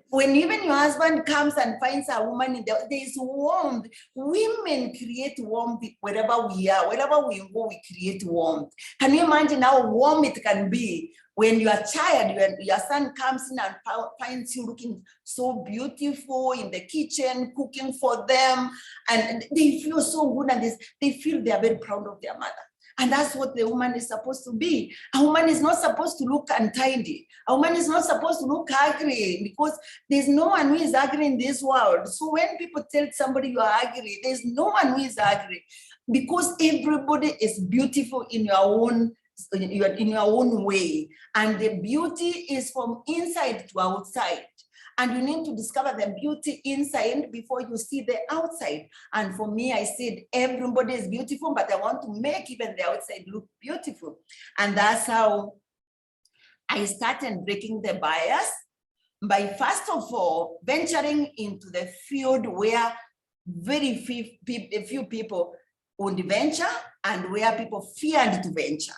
When even your husband comes and finds a woman there's warmth. Women create warmth wherever we are, wherever we go, we create warmth. Can you imagine how warm it can be when your child, your son comes in and finds you looking so beautiful in the kitchen, cooking for them, and they feel so good, and they feel they are very proud of their mother. And that's what the woman is supposed to be. A woman is not supposed to look untidy. A woman is not supposed to look ugly, because there's no one who is ugly in this world. So when people tell somebody you are ugly, there's no one who is ugly, because everybody is beautiful in your own way. And the beauty is from inside to outside. And you need to discover the beauty inside before you see the outside. And for me, I said, everybody is beautiful, but I want to make even the outside look beautiful. And that's how I started breaking the bias by, first of all, venturing into the field where very few people would venture and where people feared to venture,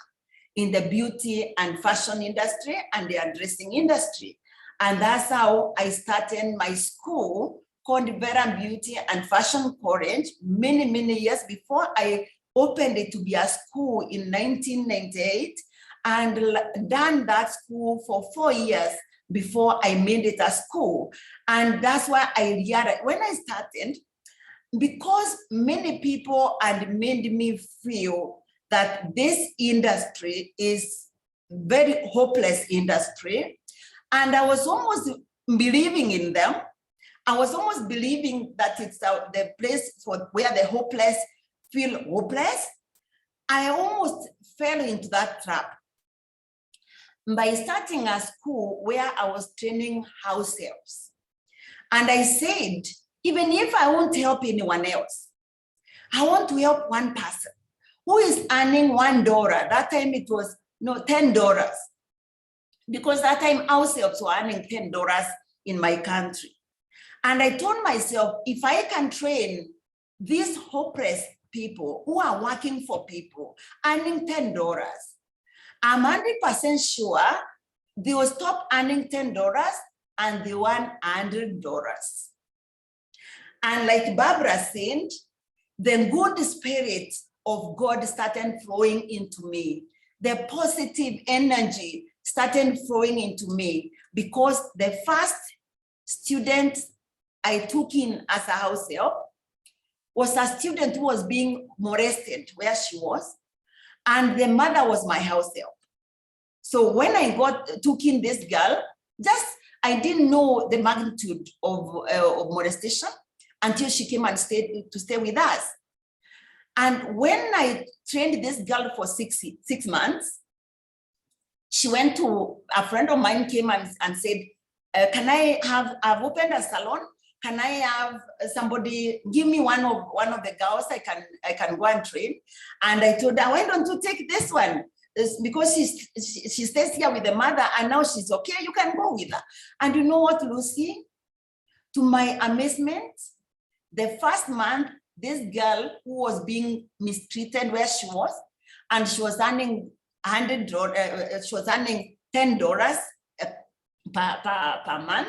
in the beauty and fashion industry and the dressing industry. And that's how I started my school called Vera Beauty and Fashion College many years before I opened it to be a school in 1998, and done that school for 4 years before I made it a school. And that's why I realized when I started, because many people had made me feel that this industry is very hopeless industry, and I was almost believing in them. I was almost believing that it's the place for where the hopeless feel hopeless. I almost fell into that trap by starting a school where I was training house helps. And I said, even if I won't help anyone else, I want to help one person who is earning $1. That time it was $10. Because that time house helps were earning $10 in my country. And I told myself, if I can train these hopeless people who are working for people, earning $10, I'm 100% sure they will stop earning $10 and they want $100. And like Barbara said, the good spirit of God started flowing into me. The positive energy started flowing into me, because the first student I took in as a house help was a student who was being molested where she was, and the mother was my house help. So when I took in this girl, I didn't know the magnitude of molestation until she came and stay with us. And when I trained this girl for 6 months, she went to, a friend of mine came and said, I've opened a salon. Can I have somebody give me one of the girls I can go and train? And I told her, why don't you take this one? It's because she stays here with the mother and now she's okay, you can go with her. And you know what, Lucy? To my amazement, the first month, this girl who was being mistreated where she was, and she was earning $100, she was earning $10 per month.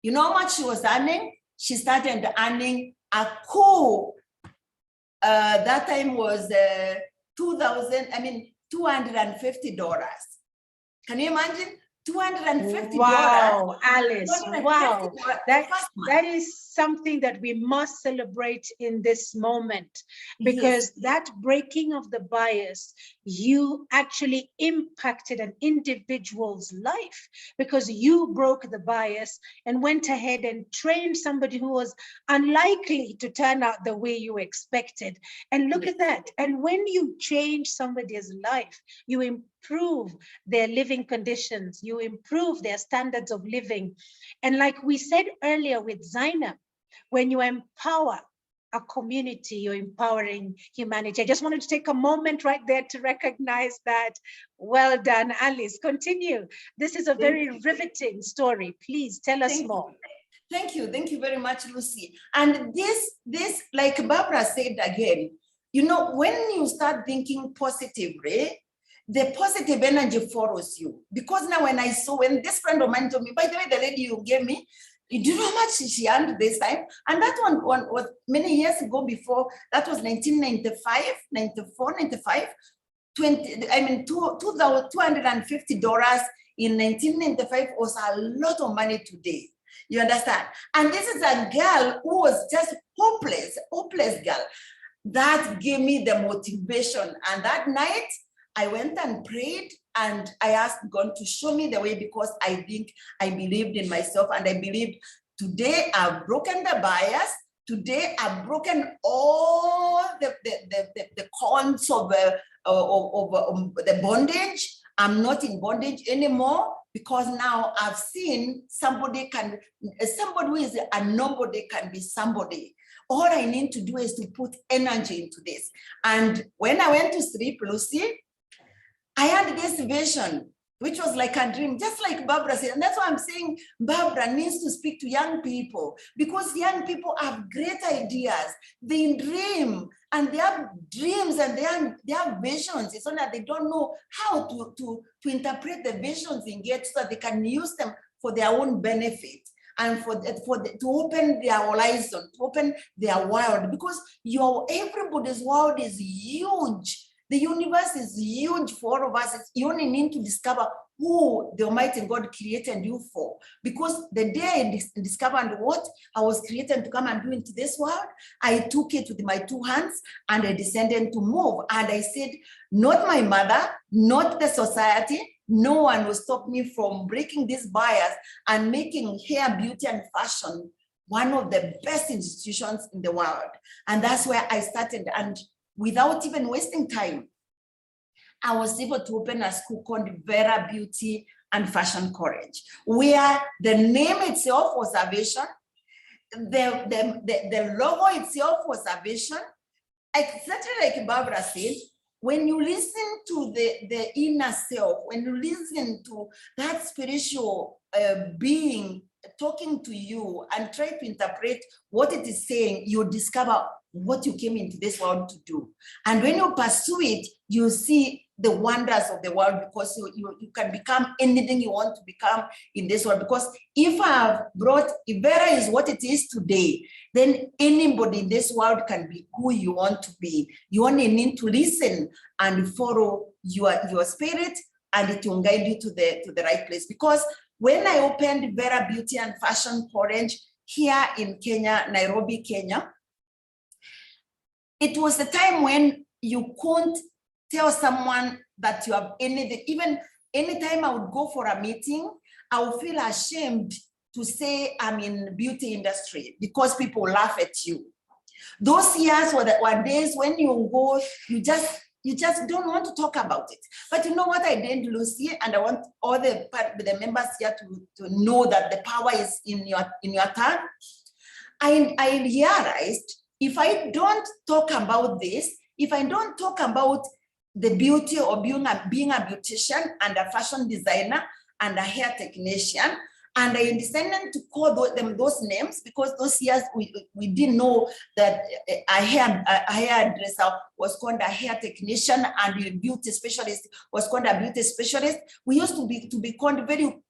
You know how much she was earning? She started earning a cool, that time was $250. Can you imagine? $250. Wow, Alice, wow. That That is something that we must celebrate in this moment, because that breaking of the bias, you actually impacted an individual's life, because you broke the bias and went ahead and trained somebody who was unlikely to turn out the way you expected. And look at that. And when you change somebody's life, you improve their living conditions, you improve their standards of living. And like we said earlier with Zainab, when you empower a community, you're empowering humanity. I just wanted to take a moment right there to recognize that. Well done, Alice. Continue. This is a very riveting story. Please tell us more. Thank you very much, Lucy. And this, like Barbara said again, you know, when you start thinking positively, the positive energy follows you. Because now when this friend of mine told me, by the way, the lady you gave me, do you know how much she earned this time? And that one was many years ago before, that was 1995, 94, 95, $250 in 1995 was a lot of money today. You understand? And this is a girl who was just hopeless girl. That gave me the motivation. And that night, I went and prayed and I asked God to show me the way, because I think I believed in myself and I believed today I've broken the bias. Today I've broken all the cons of the bondage. I'm not in bondage anymore, because now I've seen somebody who is a nobody can be somebody. All I need to do is to put energy into this. And when I went to sleep, Lucy, I had this vision, which was like a dream, just like Barbara said. And that's why I'm saying Barbara needs to speak to young people, because young people have great ideas. They dream and they have dreams and they have visions. It's only that they don't know how to interpret the visions they get so that they can use them for their own benefit and to open their horizon, to open their world, because everybody's world is huge. The universe is huge for all of us. You only need to discover who the Almighty God created you for. Because the day I discovered what I was created to come and do into this world, I took it with my two hands and I decided to move. And I said, not my mother, not the society, no one will stop me from breaking this bias and making hair, beauty, and fashion one of the best institutions in the world. And that's where I started. And without even wasting time, I was able to open a school called Vera Beauty and Fashion College, where the name itself was a vision, the logo itself was a vision. Exactly like Barbara said, when you listen to the inner self, when you listen to that spiritual being talking to you and try to interpret what it is saying, you discover what you came into this world to do. And when you pursue it, you see the wonders of the world, because you can become anything you want to become in this world. Because if Vera is what it is today, then anybody in this world can be who you want to be. You only need to listen and follow your spirit, and it will guide you to the right place. Because when I opened Vera Beauty and Fashion College here in Kenya, Nairobi, Kenya, it was the time when you couldn't tell someone that you have anything. Even anytime I would go for a meeting, I would feel ashamed to say I'm in the beauty industry because people laugh at you. Those years were days when you go, you just don't want to talk about it. But you know what I did, Lucy, and I want all the members here to know that the power is in your tongue. I realized if I don't talk about this, if I don't talk about the beauty of being a beautician and a fashion designer and a hair technician, and I decided to call them those names, because those years we didn't know that a hairdresser was called a hair technician and a beauty specialist was called a beauty specialist. We used to be called very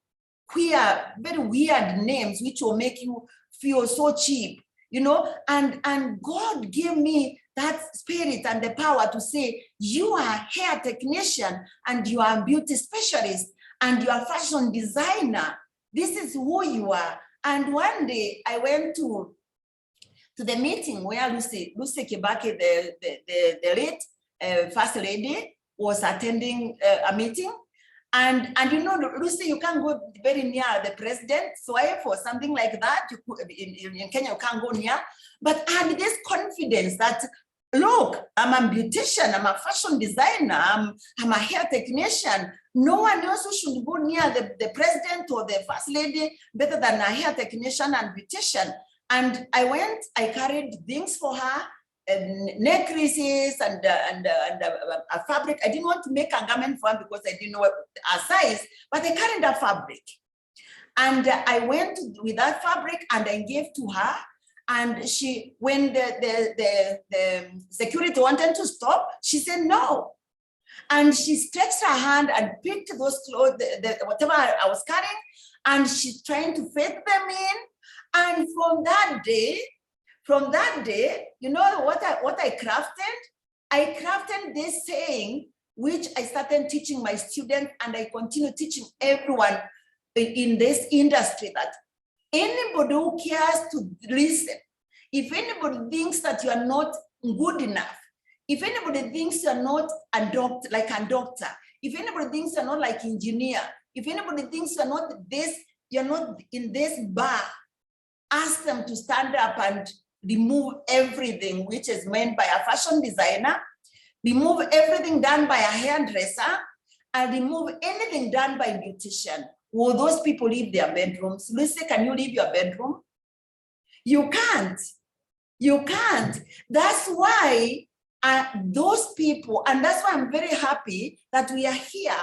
queer, very weird names, which will make you feel so cheap, you know. And God gave me that spirit and the power to say, you are a hair technician and you are a beauty specialist and you are a fashion designer. This is who you are. And one day I went to the meeting where Lucy Kibaki, the late first lady, was attending a meeting. And you know, Lucy, you can't go very near the president. So for something like that, in Kenya, you can't go near. But I had this confidence that, look, I'm a beautician, I'm a fashion designer, I'm a hair technician. No one else should go near the president or the first lady better than a hair technician and beautician. And I carried things for her, necklaces and a fabric. I didn't want to make a garment for her because I didn't know her size, but I carried a fabric. And I went with that fabric and I gave to her. And when the security wanted to stop, she said no. And she stretched her hand and picked those clothes, whatever I was carrying, and she's trying to fit them in. And from that day, you know what I crafted? I crafted this saying, which I started teaching my students, and I continue teaching everyone in this industry, that anybody who cares to listen, if anybody thinks that you are not good enough, if anybody thinks you're not a doctor, like a doctor, if anybody thinks you're not like engineer, if anybody thinks you're not this, you're not in this bar, ask them to stand up and remove everything which is meant by a fashion designer, remove everything done by a hairdresser, and remove anything done by a beautician. Will those people leave their bedrooms? Lucy, can you leave your bedroom? You can't. You can't. That's why those people, and that's why I'm very happy that we are here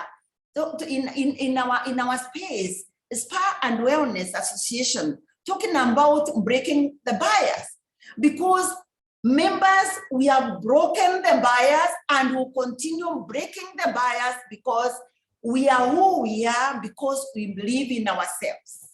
in our space, Spa and Wellness Association, talking about breaking the bias, because members, we have broken the bias and will continue breaking the bias, because we are who we are, because we believe in ourselves,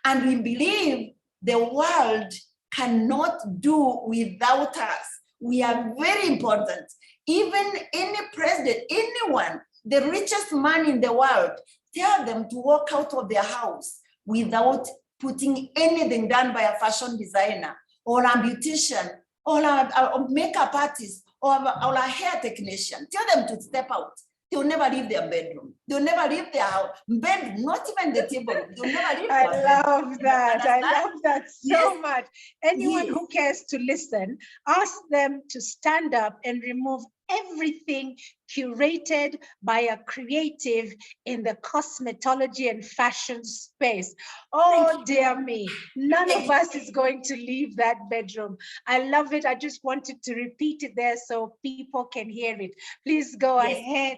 and we believe the world cannot do without us. We are very important. Even any president, anyone, the richest man in the world, tell them to walk out of their house without putting anything done by a fashion designer or a beautician or a makeup artist or a hair technician. Tell them to step out. They'll never leave their bedroom. They'll never leave their house, bed, not even the table. They'll never leave I their love that. I love that so Yes. much. Anyone Yes. who cares to listen, ask them to stand up and remove everything curated by a creative in the cosmetology and fashion space. Oh, dear me. None of us is going to leave that bedroom. I love it. I just wanted to repeat it there so people can hear it. Please go Yes. ahead.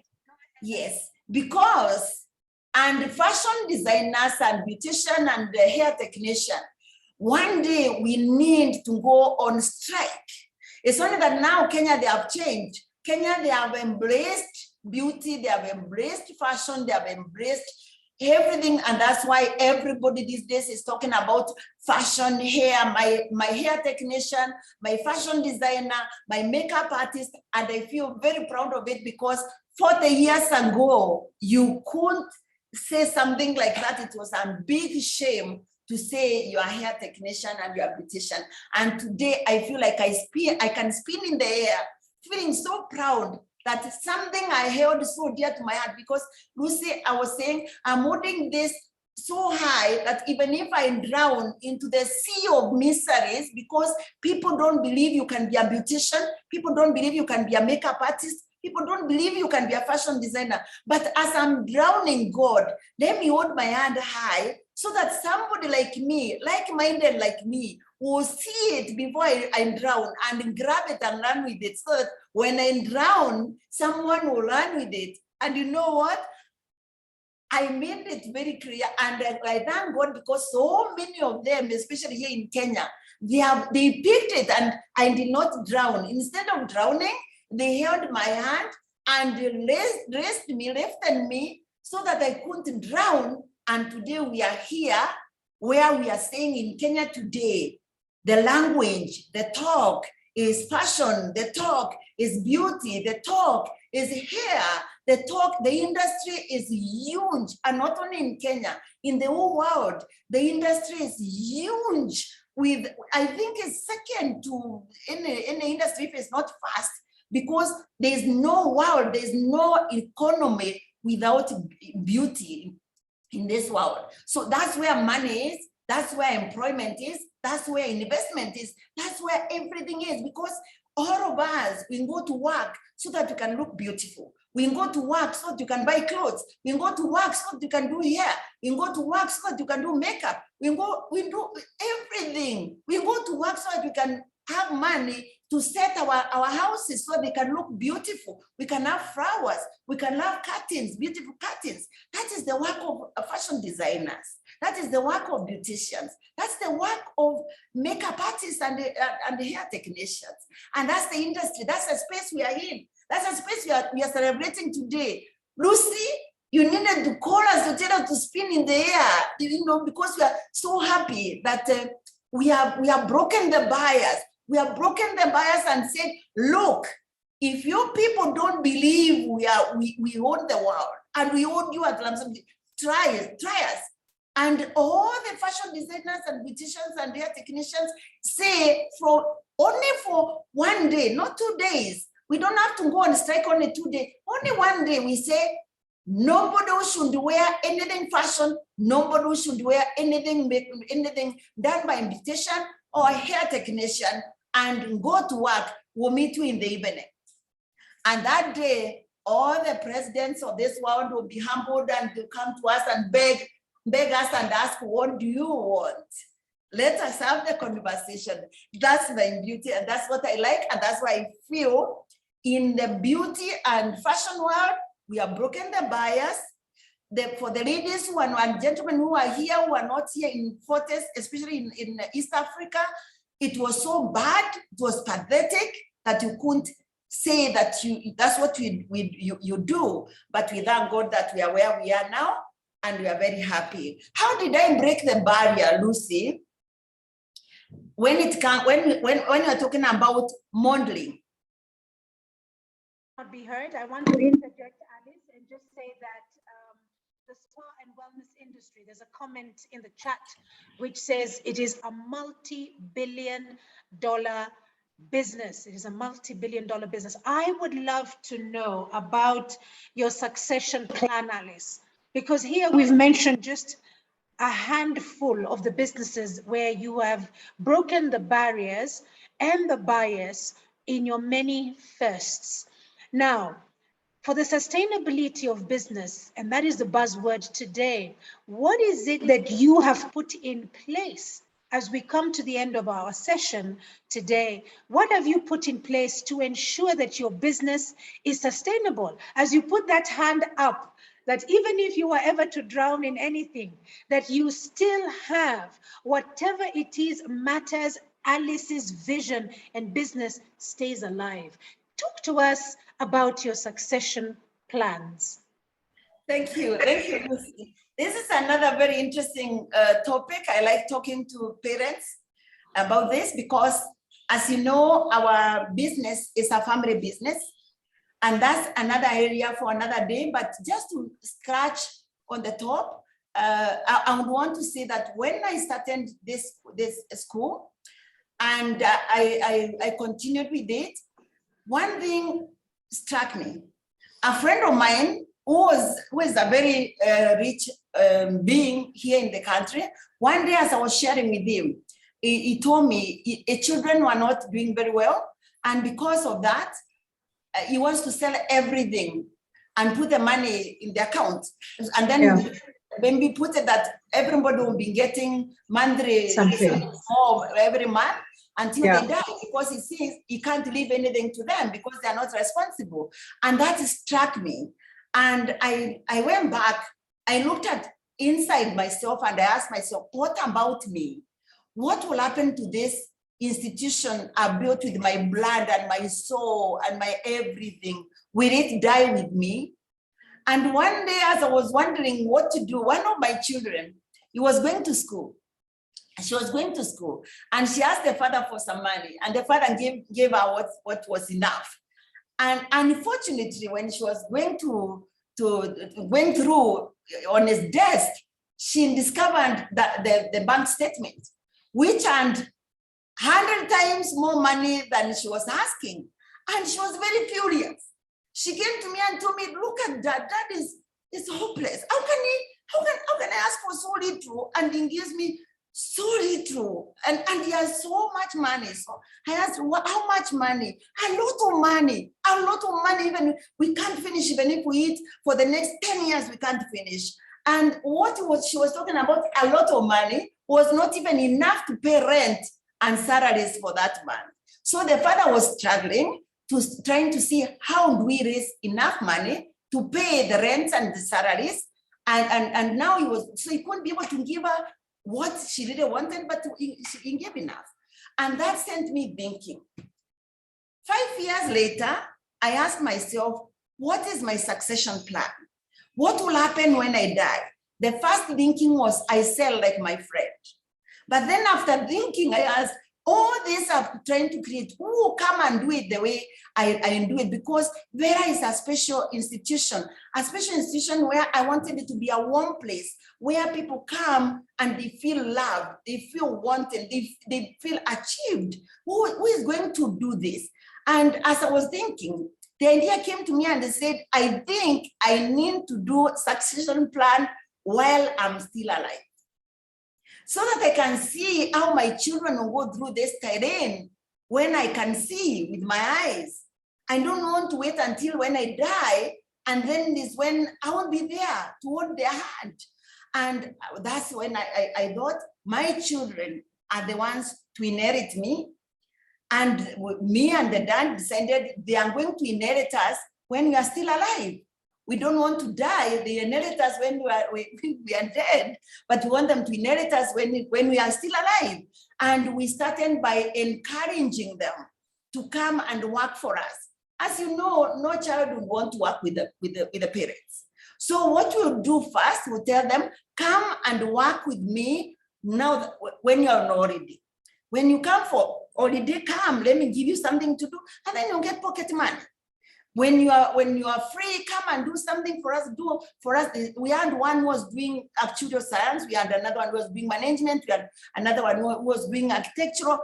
Yes, because, and fashion designers and beautician and the hair technician, one day we need to go on strike. It's only that now Kenya, they have changed. Kenya, they have embraced beauty, they have embraced fashion, they have embraced everything, and that's why everybody these days is talking about fashion, hair, my hair technician, my fashion designer, my makeup artist, and I feel very proud of it, because 40 years ago, you couldn't say something like that. It was a big shame to say you're a hair technician and you're a beautician. And today I feel like I can spin in the air, feeling so proud that something I held so dear to my heart, because Lucy, I was saying, I'm holding this so high that even if I drown into the sea of miseries, because people don't believe you can be a beautician, people don't believe you can be a makeup artist, people don't believe you can be a fashion designer. But as I'm drowning, God, let me hold my hand high so that somebody like me, like-minded like me, will see it before I drown and grab it and run with it. So that when I drown, someone will run with it. And you know what? I made it very clear, and I thank God, because so many of them, especially here in Kenya, they picked it, and I did not drown. Instead of drowning, they held my hand and lifted me so that I couldn't drown. And today we are here, where we are saying in Kenya today, the language, the talk is fashion, the talk is beauty, the talk is hair, the talk, the industry is huge, and not only in Kenya, in the whole world, the industry is huge. With, I think it's second to any industry if it's not fast, because there's no world, there's no economy without beauty in this world. So that's where money is, that's where employment is, that's where investment is, that's where everything is, because all of us, we go to work so that we can look beautiful. We go to work so that you can buy clothes. We go to work so that you can do hair. We go to work so that you can do makeup. We do everything. We go to work so that we can have money to set our houses so they can look beautiful. We can have flowers. We can have curtains, beautiful curtains. That is the work of fashion designers. That is the work of beauticians. That's the work of makeup artists and hair technicians. And that's the industry. That's the space we are in. That's a space we are celebrating today. Lucy, you needed to call us to tell us to spin in the air, because we are so happy that we have broken the bias. We have broken the bias and said, look, if you people don't believe we own the world and we own you at Lamson, try us. And all the fashion designers and beauticians and hair technicians say only for 1 day, not 2 days. We don't have to go on strike only 2 days. Only 1 day we say, nobody should wear anything fashion, nobody should wear anything done by beautician or hair technician, and go to work. We'll meet you in the evening. And that day, all the presidents of this world will be humbled and to come to us and beg us and ask, what do you want? Let us have the conversation. That's my beauty, and that's what I like, and that's why I feel in the beauty and fashion world, we have broken the bias. For the ladies and gentlemen who are here, who are not here in Fortes, especially in East Africa, it was so bad, it was pathetic that you couldn't say that that's what you do. But we thank God that we are where we are now, and we are very happy. How did I break the barrier, Lucy? When you're talking about modeling. Not be heard. I want to interject, Alice, and just say that the spa and wellness industry, there's a comment in the chat which says it is a multi-billion-dollar business. It is a multi-billion-dollar business. I would love to know about your succession plan, Alice, because here we've mentioned just a handful of the businesses where you have broken the barriers and the bias in your many firsts. Now, for the sustainability of business, and that is the buzzword today, what is it that you have put in place as we come to the end of our session today? What have you put in place to ensure that your business is sustainable? As you put that hand up, that even if you were ever to drown in anything, that you still have whatever it is matters, Alice's vision and business stays alive. Talk to us about your succession plans. Thank you, Lucy. This is another very interesting topic. I like talking to parents about this because, as you know, our business is a family business, and that's another area for another day. But just to scratch on the top, I would want to say that when I started this school, and I continued with it, one thing struck me. A friend of mine who is a very rich being here in the country, one day as I was sharing with him, he told me his children were not doing very well, and because of that, he wants to sell everything and put the money in the account, and then when we put it that everybody will be getting monthly every month until they die, because he sees he can't leave anything to them because they are not responsible. And that struck me. And I went back, I looked at inside myself and I asked myself, what about me? What will happen to this institution I built with my blood and my soul and my everything? Will it die with me? And one day, as I was wondering what to do, one of my children, he was going to school. She was going to school, and she asked the father for some money, and the father gave her what was enough. And unfortunately, when she was going through on his desk, she discovered that the bank statement, which earned 100 times more money than she was asking. And she was very furious. She came to me and told me, look at that, that is hopeless. How can I ask for so little and he gives me so little, and he has so much money? So I asked, how much money? A lot of money, even we can't finish. Even if we eat for the next 10 years, we can't finish. And she was talking about, a lot of money, was not even enough to pay rent and salaries for that month. So the father was struggling, trying to see how do we raise enough money to pay the rents and the salaries. And now he couldn't be able to give her what she really wanted, but he gave enough. And that sent me thinking. 5 years later, I asked myself, what is my succession plan? What will happen when I die? The first thinking was, I sell like my friend. But then after thinking, I asked, all this I'm trying to create, who will come and do it the way I do it? Because Vera is a special institution where I wanted it to be a warm place where people come and they feel loved, they feel wanted, they feel achieved. Who is going to do this? And as I was thinking, the idea came to me and they said, I think I need to do a succession plan while I'm still alive, so that I can see how my children will go through this terrain when I can see with my eyes. I don't want to wait until when I die, and then is when I won't be there to hold their hand. And that's when I thought my children are the ones to inherit me. And me and the dad decided they are going to inherit us when we are still alive. We don't want to die. They inherit us when we are dead, but we want them to inherit us when we are still alive. And we started by encouraging them to come and work for us. As you know, no child would want to work with the parents. So what we'll do first, we'll tell them, come and work with me now when you're on holiday. When you come for holiday, come, let me give you something to do, and then you'll get pocket money. When you are free, come and do something for us. Do for us. We had one who was doing actuarial science. We had another one who was doing management. We had another one who was doing architecture.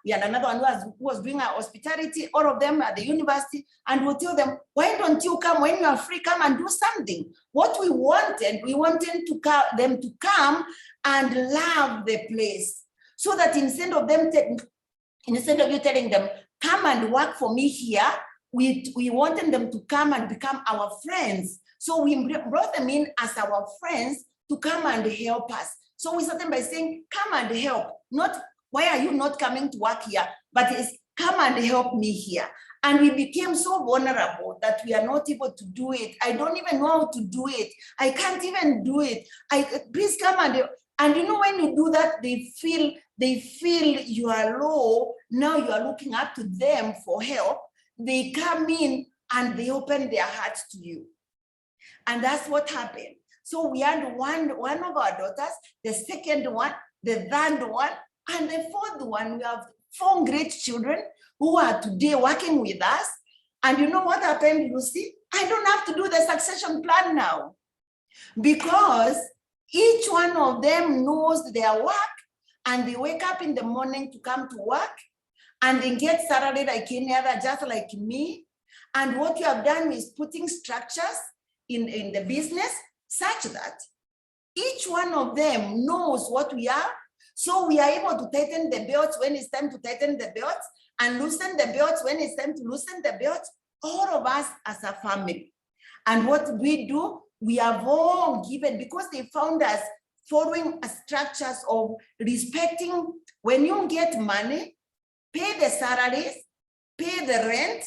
We had another one who was doing hospitality. All of them at the university. And we'll tell them, why don't you come when you are free? Come and do something. What we wanted them to come and love the place, so that instead of you telling them, come and work for me here, we wanted them to come and become our friends. So we brought them in as our friends to come and help us. So we started by saying, come and help. Not, why are you not coming to work here? But it's, come and help me here. And we became so vulnerable that we are not able to do it. I don't even know how to do it. I can't even do it. Please come and help. And you know, when you do that, they feel you are low. Now you are looking up to them for help. They come in and they open their hearts to you. And that's what happened. So we had one of our daughters, the second one, the third one, and the fourth one. We have 4 great children who are today working with us. And you know what happened, Lucy? I don't have to do the succession plan now, because each one of them knows their work, and they wake up in the morning to come to work, and they get salary like any other, just like me. And what you have done is putting structures in the business such that each one of them knows what we are. So we are able to tighten the belts when it's time to tighten the belts, and loosen the belts when it's time to loosen the belts, all of us as a family. And what we do, we have all given, because they found us following structures of respecting. When you get money, pay the salaries, pay the rent,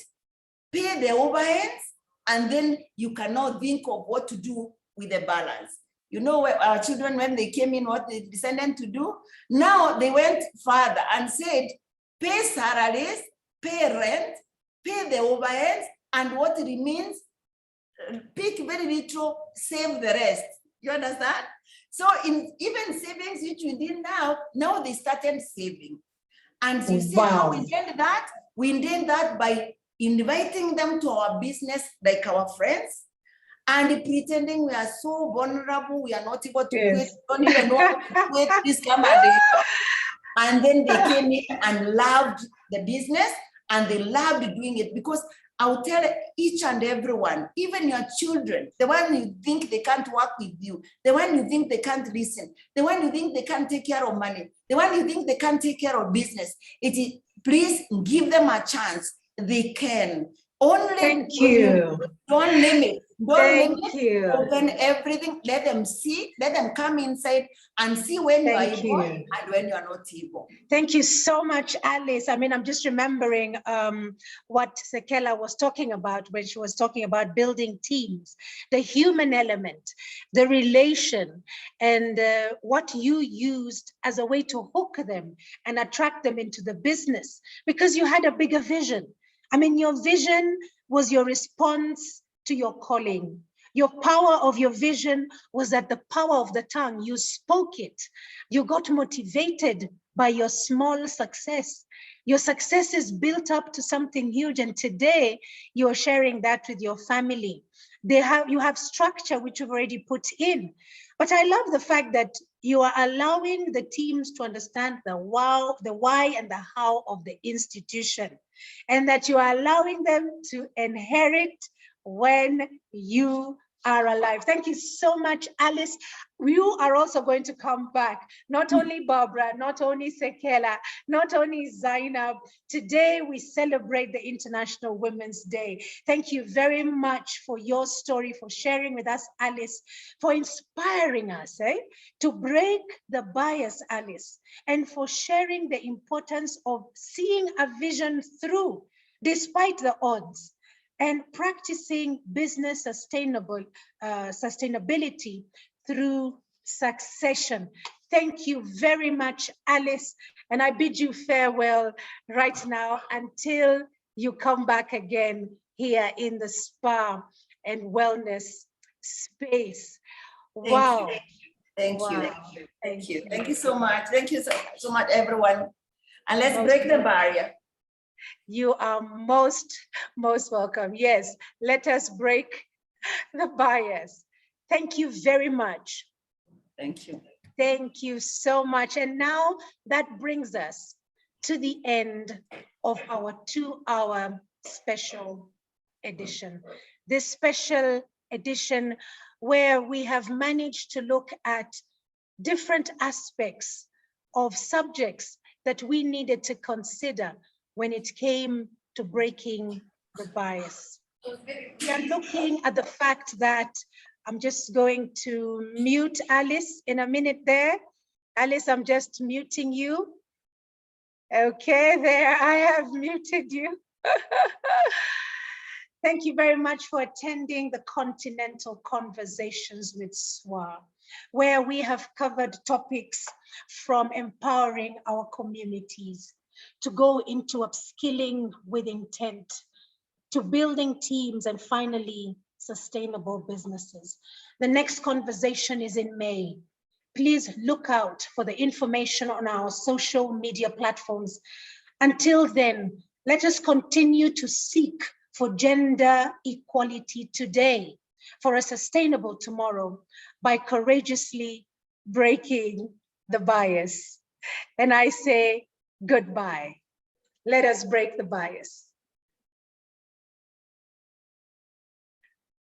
pay the overheads, and then you can now think of what to do with the balance. You know, our children, when they came in, what they decided to do? Now they went further and said, pay salaries, pay rent, pay the overheads, and what remains, pick very little, save the rest. You understand? So in even savings which we did now they started saving. And you see how we did that? We did that by inviting them to our business like our friends, and pretending we are so vulnerable, we are not able to quit, don't even know how to quit, this come and then they came in and loved the business, and they loved doing it. Because I'll tell each and everyone, even your children, the one you think they can't work with you, the one you think they can't listen, the one you think they can't take care of money, the one you think they can't take care of business, please give them a chance. They can. Only Thank you. Don't limit. Thank you. Open everything. Let them see. Let them come inside and see when you are able and when you are not able. Thank you so much, Alice. I mean, I'm just remembering what Sekela was talking about when she was talking about building teams, the human element, the relation, and what you used as a way to hook them and attract them into the business, because you had a bigger vision. I mean, your vision was your response to your calling. Your power of your vision was that the power of the tongue, you spoke it. You got motivated by your small success. Your success is built up to something huge, and today you're sharing that with your family. You have structure which you've already put in. But I love the fact that you are allowing the teams to understand the why and the how of the institution, and that you are allowing them to inherit when you are alive. Thank you so much, Alice. You are also going to come back. Not only Barbara, not only Sekela, not only Zainab. Today we celebrate the International Women's Day. Thank you very much for your story, for sharing with us, Alice, for inspiring us to break the bias, Alice, and for sharing the importance of seeing a vision through despite the odds, and practicing business sustainability through succession. Thank you very much, Alice. And I bid you farewell right now until you come back again here in the spa and wellness space. Wow. Thank you. Wow. Thank you. Thank you so much. Thank you so much, everyone. And let's break the barrier. You are most welcome. Yes, let us break the bias. Thank you very much. Thank you. Thank you so much. And now that brings us to the end of our 2-hour special edition. This special edition where we have managed to look at different aspects of subjects that we needed to consider when it came to breaking the bias. We are looking at the fact that I'm just going to mute Alice in a minute there. Alice, I'm just muting you. Okay, there, I have muted you. Thank you very much for attending the Continental Conversations with SWAA, where we have covered topics from empowering our communities, to go into upskilling with intent, to building teams, and finally, sustainable businesses. The next conversation is in May. Please look out for the information on our social media platforms. Until then, let us continue to seek for gender equality today, for a sustainable tomorrow, by courageously breaking the bias. And I say, goodbye. Let us break the bias.